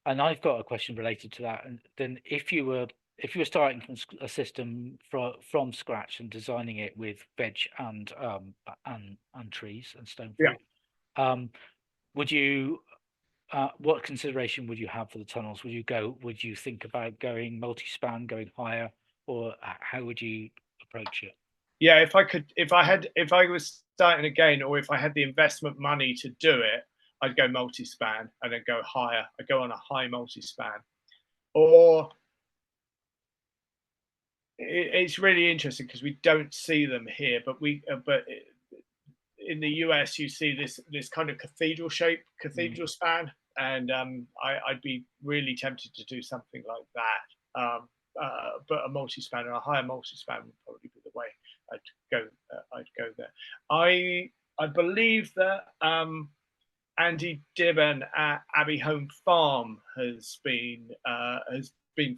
And I've got a question related to that. And then if you were starting from a system from scratch and designing it with veg and trees and stone fruit, would you what consideration would you have for the tunnels? Would you think about going multi-span, going higher, or how would you approach it? Yeah, if I was starting again, or if I had the investment money to do it, I'd go multi-span and then go higher. I'd go on a high multi-span. Or it's really interesting because we don't see them here, but in the US you see this kind of cathedral span, and I'd be really tempted to do something like that. But a multi-span or a higher multi-span would probably be the way I'd go there. I believe that Andy Dibben at Abbey Home Farm has been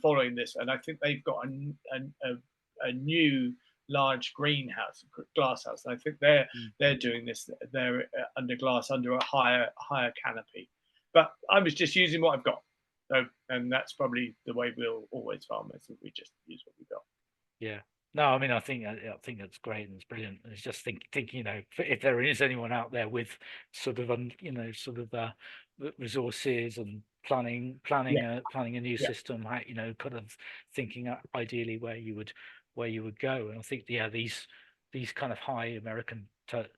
following this, and I think they've got a new large greenhouse, glass house. And I think they're doing this. They're under glass, under a higher canopy. But I was just using what I've got, so, and that's probably the way we'll always farm. Is we just use what we've got. Yeah. No, I mean, I think that's great and it's brilliant. It's just thinking, if there is anyone out there with sort of, resources and planning a new system, kind of thinking ideally where you would go. And I think, these kind of high American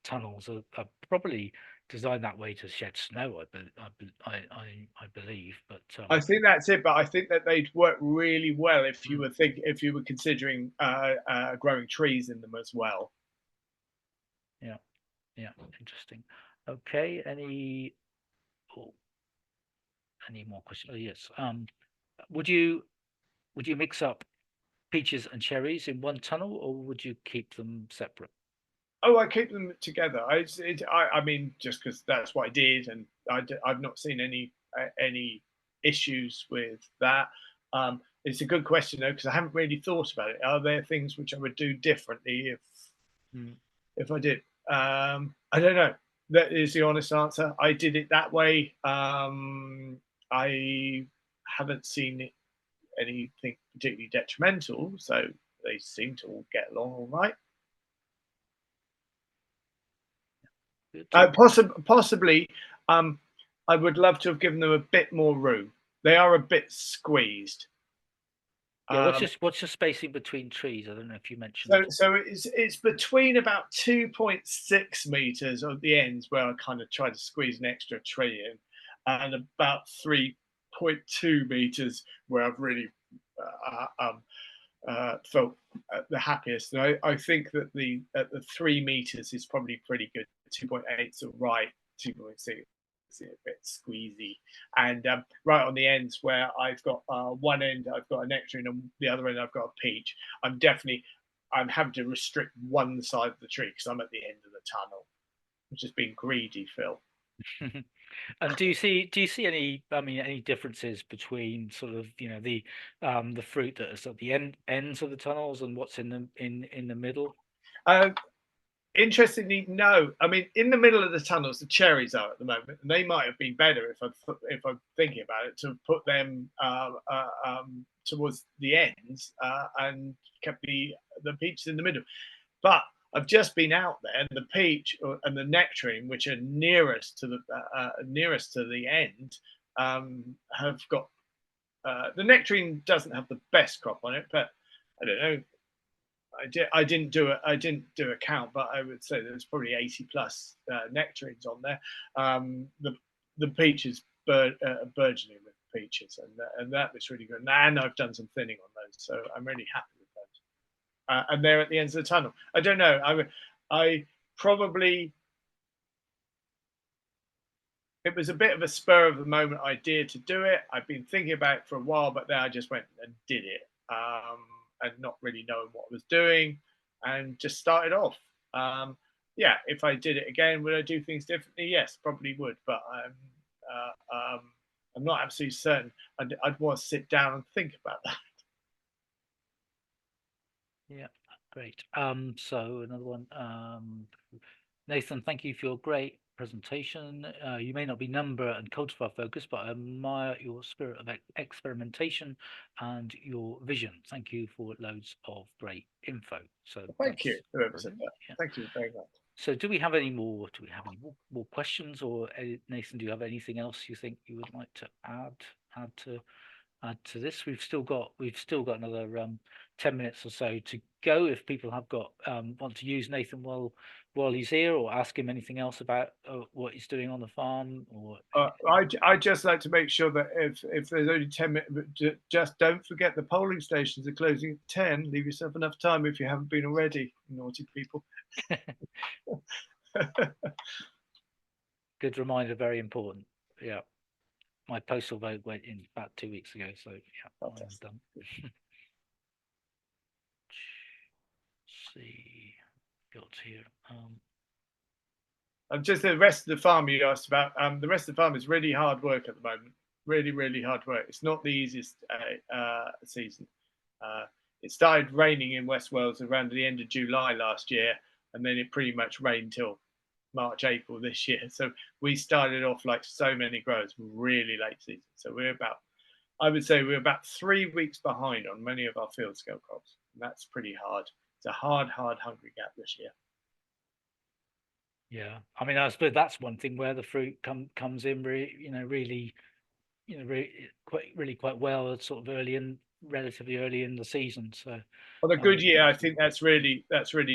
tunnels are probably designed that way to shed snow. I believe, but I think that's it. But I think that they'd work really well if you were considering growing trees in them as well. Yeah, interesting. Okay, any more questions? Oh, yes. Would you mix up peaches and cherries in one tunnel, or would you keep them separate? Oh, I keep them together. I mean, just because that's what I did, and I've not seen any issues with that. It's a good question though, because I haven't really thought about it. Are there things which I would do differently if I did? I don't know. That is the honest answer. I did it that way. I haven't seen anything particularly detrimental, so they seem to all get along all right. Possibly, I would love to have given them a bit more room. They are a bit squeezed. Yeah, what's your spacing between trees? I don't know if you mentioned. So it's between about 2.6 meters at the ends where I kind of try to squeeze an extra tree in, and about 3.2 meters where I've really felt the happiest. And I think that the 3 meters is probably pretty good. 2.8 is all right. 2.6 is a bit squeezy, and right on the ends where I've got one end I've got a nectarine and the other end I've got a peach. I'm having to restrict one side of the tree because I'm at the end of the tunnel, which has been greedy, Phil. And do you see any, I mean, any differences between sort of, the fruit that is at the ends of the tunnels and what's in the middle? Uh, Interestingly, no. I mean, in the middle of the tunnels, the cherries are at the moment, and they might have been better if I'm thinking about it to put them towards the ends and kept the peaches in the middle. But I've just been out there, and the peach and the nectarine, which are nearest to the end, have got the nectarine doesn't have the best crop on it, but I don't know. I didn't do a count, but I would say there's probably 80 plus nectarines on there. The peaches burgeoning with peaches, and that was really good. And I've done some thinning on those, so I'm really happy with those. And they're at the ends of the tunnel. I don't know. I probably it was a bit of a spur of the moment idea to do it. I've been thinking about it for a while, but then I just went and did it. And not really knowing what I was doing, and just started off. Yeah, if I did it again, would I do things differently? Yes, probably would, but I'm not absolutely certain. I'd want to sit down and think about that. Yeah, great. So another one. Nathan, thank you for your great presentation. You may not be number and cultivar focused, but I admire your spirit of experimentation and your vision. Thank you for loads of great info. So Thank you, whoever said that. Yeah. Thank you very much. So do we have any more? Do we have any more questions, or Nathan? Do you have anything else you think you would like to add to this? We've still got another 10 minutes or so to go. If people have got want to use Nathan while he's here, or ask him anything else about what he's doing on the farm, or I just like to make sure that if there's only 10 minutes, just don't forget the polling stations are closing at 10. Leave yourself enough time if you haven't been already, naughty people. Good reminder, very important. Yeah, my postal vote went in about 2 weeks ago, so yeah, I'm done. See, got here. Just the rest of the farm you asked about. The rest of the farm is really hard work at the moment. Really, really hard work. It's not the easiest season. It started raining in West Wales around the end of July last year, and then it pretty much rained till March, April this year. So we started off like so many growers, really late season. So I would say we're about 3 weeks behind on many of our field scale crops. And that's pretty hard. It's a hard, hungry gap this year. Yeah, I mean, I suppose that's one thing where the fruit comes in, really, quite well, sort of relatively early in the season. So, well, the good year, I think that's really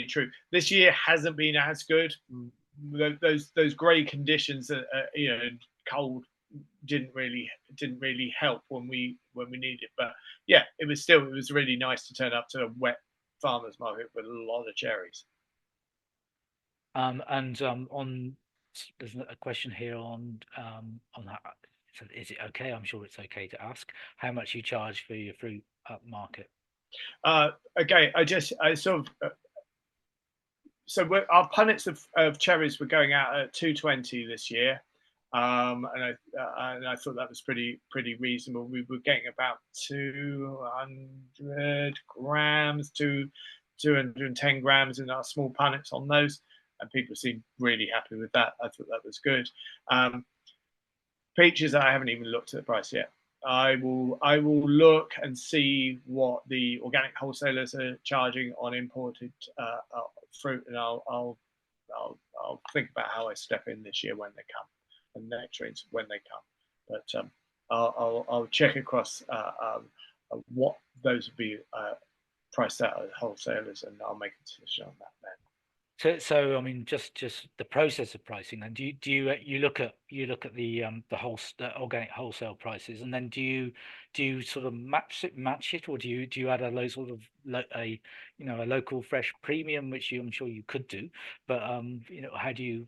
true. This year hasn't been as good. Those grey conditions, cold, didn't really help when we needed it. But yeah, it was really nice to turn up to a wet farmers market with a lot of cherries. And on there's a question here on that. So is it okay? I'm sure it's okay to ask how much you charge for your fruit at market. Okay, I sort of. So our punnets of cherries were going out at 220 this year, and I thought that was pretty reasonable. We were getting about 200 grams to 210 grams in our small punnets on those, and people seemed really happy with that. I thought that was good. Peaches, I haven't even looked at the price yet. I will look and see what the organic wholesalers are charging on imported fruit, and I'll think about how I step in this year when they come, and nectarines when they come. But I'll check across what those would be priced out at wholesalers, and I'll make a decision on that then. So I mean, just the process of pricing. Then do you look at the organic wholesale prices, and then do you sort of match it, or do you add a low sort of a local fresh premium, which I'm sure you could do, but how do you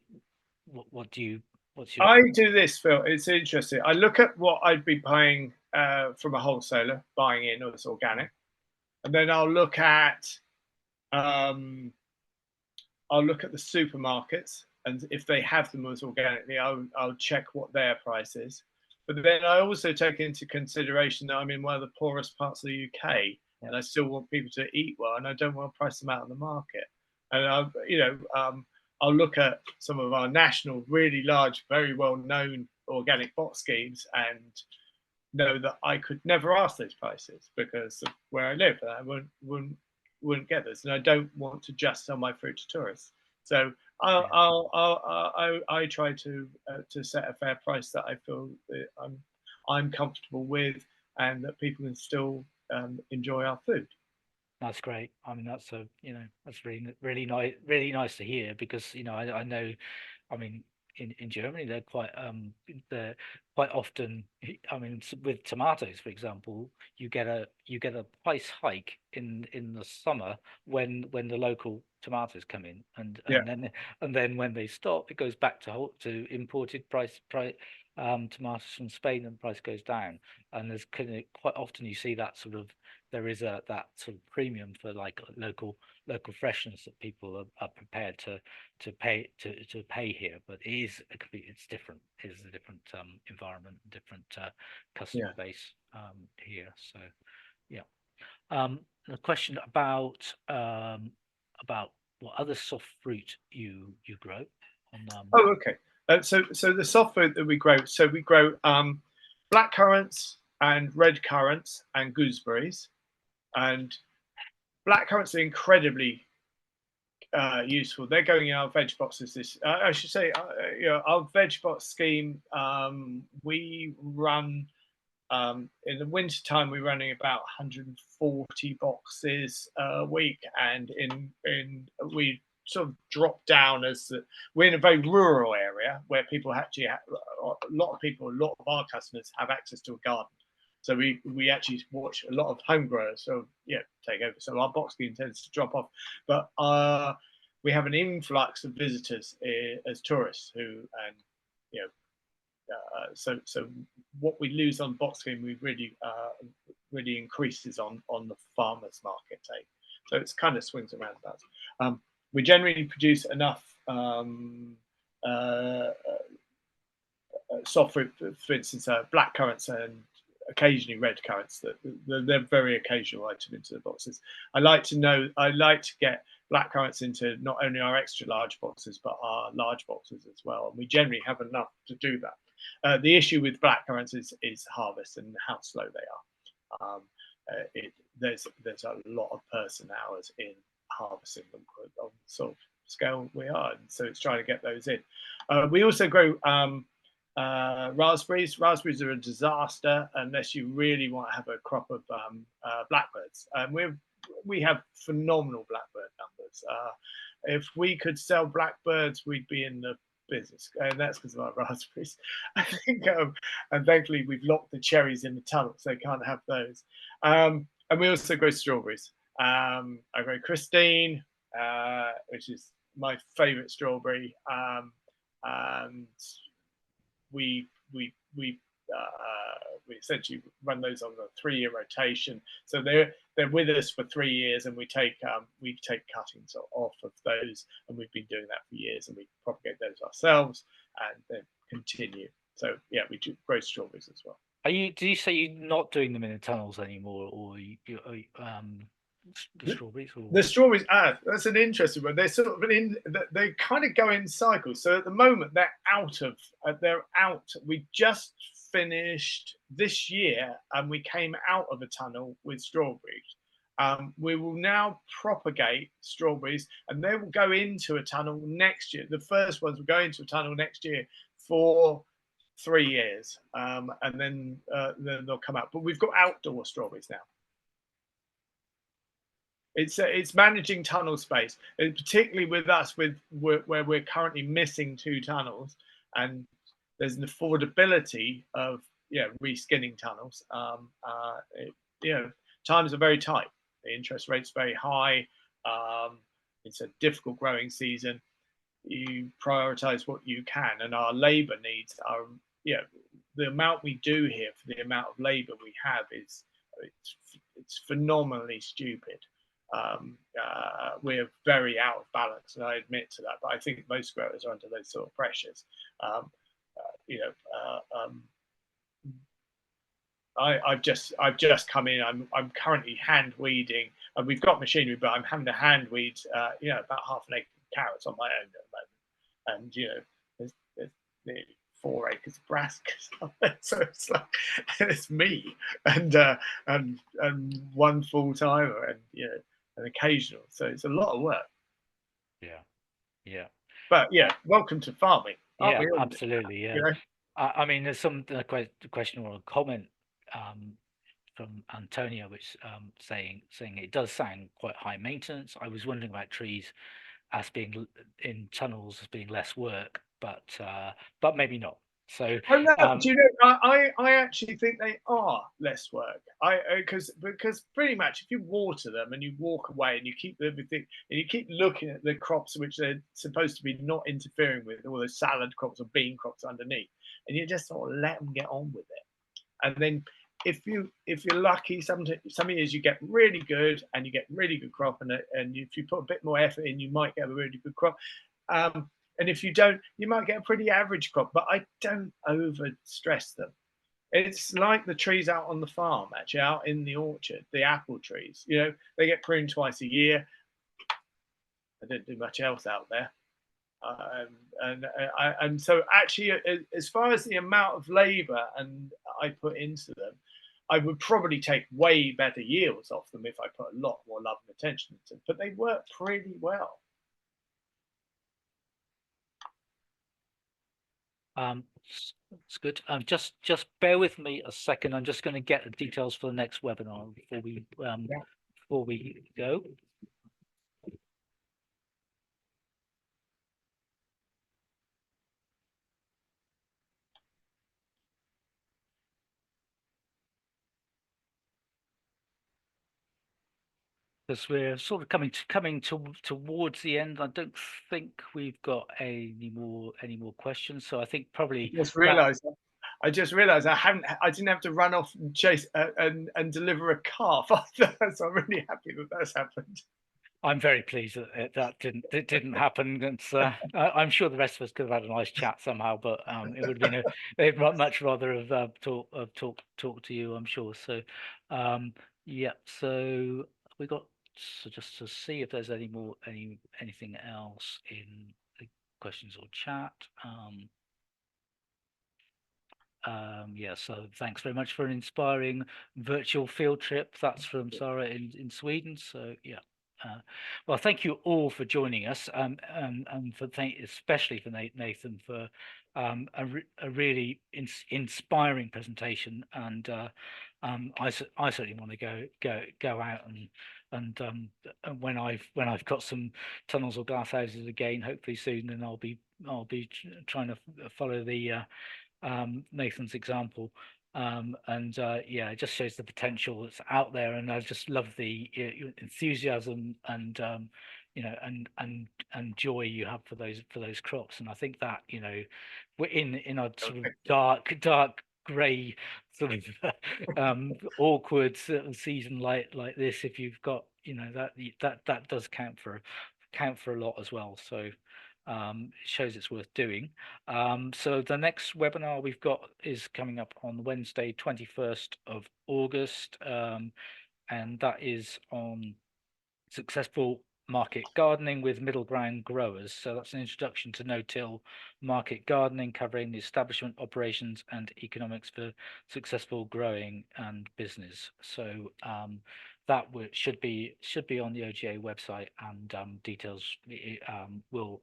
what do you what's your I do this, Phil. It's interesting. I look at what I'd be paying from a wholesaler buying in as organic, and then I'll look at the supermarkets, and if they have them as organically, I'll check what their price is. But then I also take into consideration that I'm in one of the poorest parts of the UK, and I still want people to eat well, and I don't want to price them out of the market. And I'll look at some of our national, really large, very well-known organic box schemes, and know that I could never ask those prices because of where I live, and I wouldn't get this, and I don't want to just sell my fruit to tourists. So I try to set a fair price that I feel that I'm comfortable with, and that people can still enjoy our food. That's great. I mean, that's that's really nice to hear, because I know, I mean, in Germany they're quite often. I mean, with tomatoes, for example, you get a price hike in the summer when the local tomatoes come in, and Yeah. then when they stop, it goes back to imported tomatoes from Spain, and the price goes down. And there's quite often you see that sort of, there is that sort of premium for like local freshness that people are prepared to pay here. But it's different. It is a different environment, different customer base here. So yeah. The question about what other soft fruit you grow on. Oh, okay. So the soft fruit that we grow, so we grow black currants and red currants and gooseberries. And black currants are incredibly useful. They're going in our veg boxes. I should say, our veg box scheme. We run in the winter time. We're running about 140 boxes a week, and we sort of drop down as we're in a very rural area where people actually a lot of our customers have access to a garden. So we actually watch a lot of home growers, so take over. So our box scheme tends to drop off, but we have an influx of visitors as tourists so what we lose on box scheme, we really increases on the farmers market take. So it's kind of swings around that. We generally produce enough soft fruit, for instance, black currants and occasionally red currants. They're very occasional item into the boxes. I like to get black currants into not only our extra large boxes but our large boxes as well, and we generally have enough to do that. The issue with black currants is harvest and how slow they are. There's a lot of person hours in harvesting them on the sort of scale we are, and so it's trying to get those in. We also grow raspberries. Raspberries are a disaster unless you really want to have a crop of blackbirds. We have phenomenal blackbird numbers. If we could sell blackbirds, we'd be in the business, and that's because of our raspberries. I think, and thankfully we've locked the cherries in the tunnel, so they can't have those. And we also grow strawberries. I grow Christine, which is my favourite strawberry, and we essentially run those on a 3-year rotation. So they're with us for 3 years, and we take cuttings off of those, and we've been doing that for years, and we propagate those ourselves and then continue. So yeah, we do grow strawberries as well. Do you say you're not doing them in the tunnels anymore, or the strawberries? Or? The strawberries, that's an interesting one. They're sort of they kind of go in cycles. So at the moment they're out. We just finished this year, and we came out of a tunnel with strawberries. We will now propagate strawberries, and they will go into a tunnel next year. The first ones will go into a tunnel next year for 3 years, and then they'll come out. But we've got outdoor strawberries now. It's managing tunnel space, and particularly with us, where we're currently missing 2 tunnels, and there's an affordability of reskinning tunnels. Times are very tight. The interest rate's very high. It's a difficult growing season. You prioritize what you can, and our labor needs are the amount we do here for the amount of labor we have is it's phenomenally stupid. We're very out of balance, and I admit to that. But I think most growers are under those sort of pressures. I've just come in. I'm currently hand weeding, and we've got machinery, but I'm having to hand weed about half an acre of carrots on my own at the moment. And there's nearly 4 acres of brassicas, so it's like it's me and one full timer and an occasional. So it's a lot of work. Yeah. But welcome to farming. Yeah, absolutely. Yeah. I mean, there's some question or a comment from Antonio, which saying it does sound quite high maintenance. I was wondering about trees as being in tunnels as being less work, but maybe not. So do you know? I actually think they are less work. Because pretty much if you water them and you walk away and you keep everything and you keep looking at the crops which they're supposed to be not interfering with, all the salad crops or bean crops underneath, and you just sort of let them get on with it, and then if you're lucky, some years you get really good and you get really good crop, and if you put a bit more effort in, you might get a really good crop. And if you don't, you might get a pretty average crop. But I don't over stress them. It's like the trees out on the farm, actually, out in the orchard, the apple trees. They get pruned twice a year. I don't do much else out there. And so actually, as far as the amount of labor and I put into them, I would probably take way better yields off them if I put a lot more love and attention into them. But they work pretty well. It's good. Just bear with me a second. I'm just going to get the details for the next webinar before we go. Because we're sort of coming towards the end. I don't think we've got any more questions. So I think probably I just realised I didn't have to run off and chase and deliver a calf either. So I'm really happy that that's happened. I'm very pleased that that didn't happen. It's, I'm sure the rest of us could have had a nice chat somehow, but it would have been they'd much rather have talk to you, I'm sure. So yeah, so we got just to see if there's anything else in the questions or chat. Yeah, so thanks very much for an inspiring virtual field trip. That's from Sarah in Sweden. So yeah. Well, thank you all for joining us, and especially for Nathan for a really inspiring presentation. And I certainly want to go out and when I've got some tunnels or glass houses again, hopefully soon, and I'll be trying to follow the Nathan's example. Yeah, it just shows the potential that's out there, and I just love the enthusiasm and and joy you have for those crops. And I think that we're in a sort of dark grey sort of awkward season like this. If you've got that does count for a lot as well. So it shows it's worth doing. So the next webinar we've got is coming up on Wednesday, 21st of August, and that is on successful market gardening with middle ground growers. So that's an introduction to no-till market gardening, covering the establishment, operations, and economics for successful growing and business. So that should be on the OGA website, and details will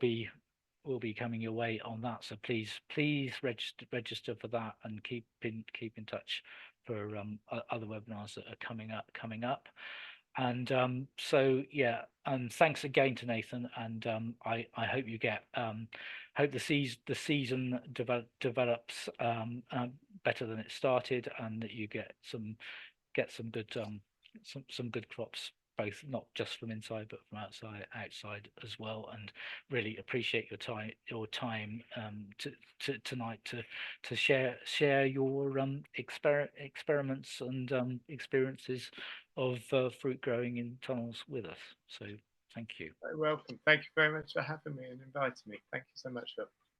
be coming your way on that. So please register for that, and keep in touch for other webinars that are coming up. And so yeah, and thanks again to Nathan. And I hope you get hope the season develops better than it started, and that you get some good some good crops, both not just from inside but from outside as well. And really appreciate your time tonight to share your experiments and experiences of fruit growing in tunnels with us. So thank you. Very welcome. Thank you very much for having me and inviting me. Thank you so much, Phil.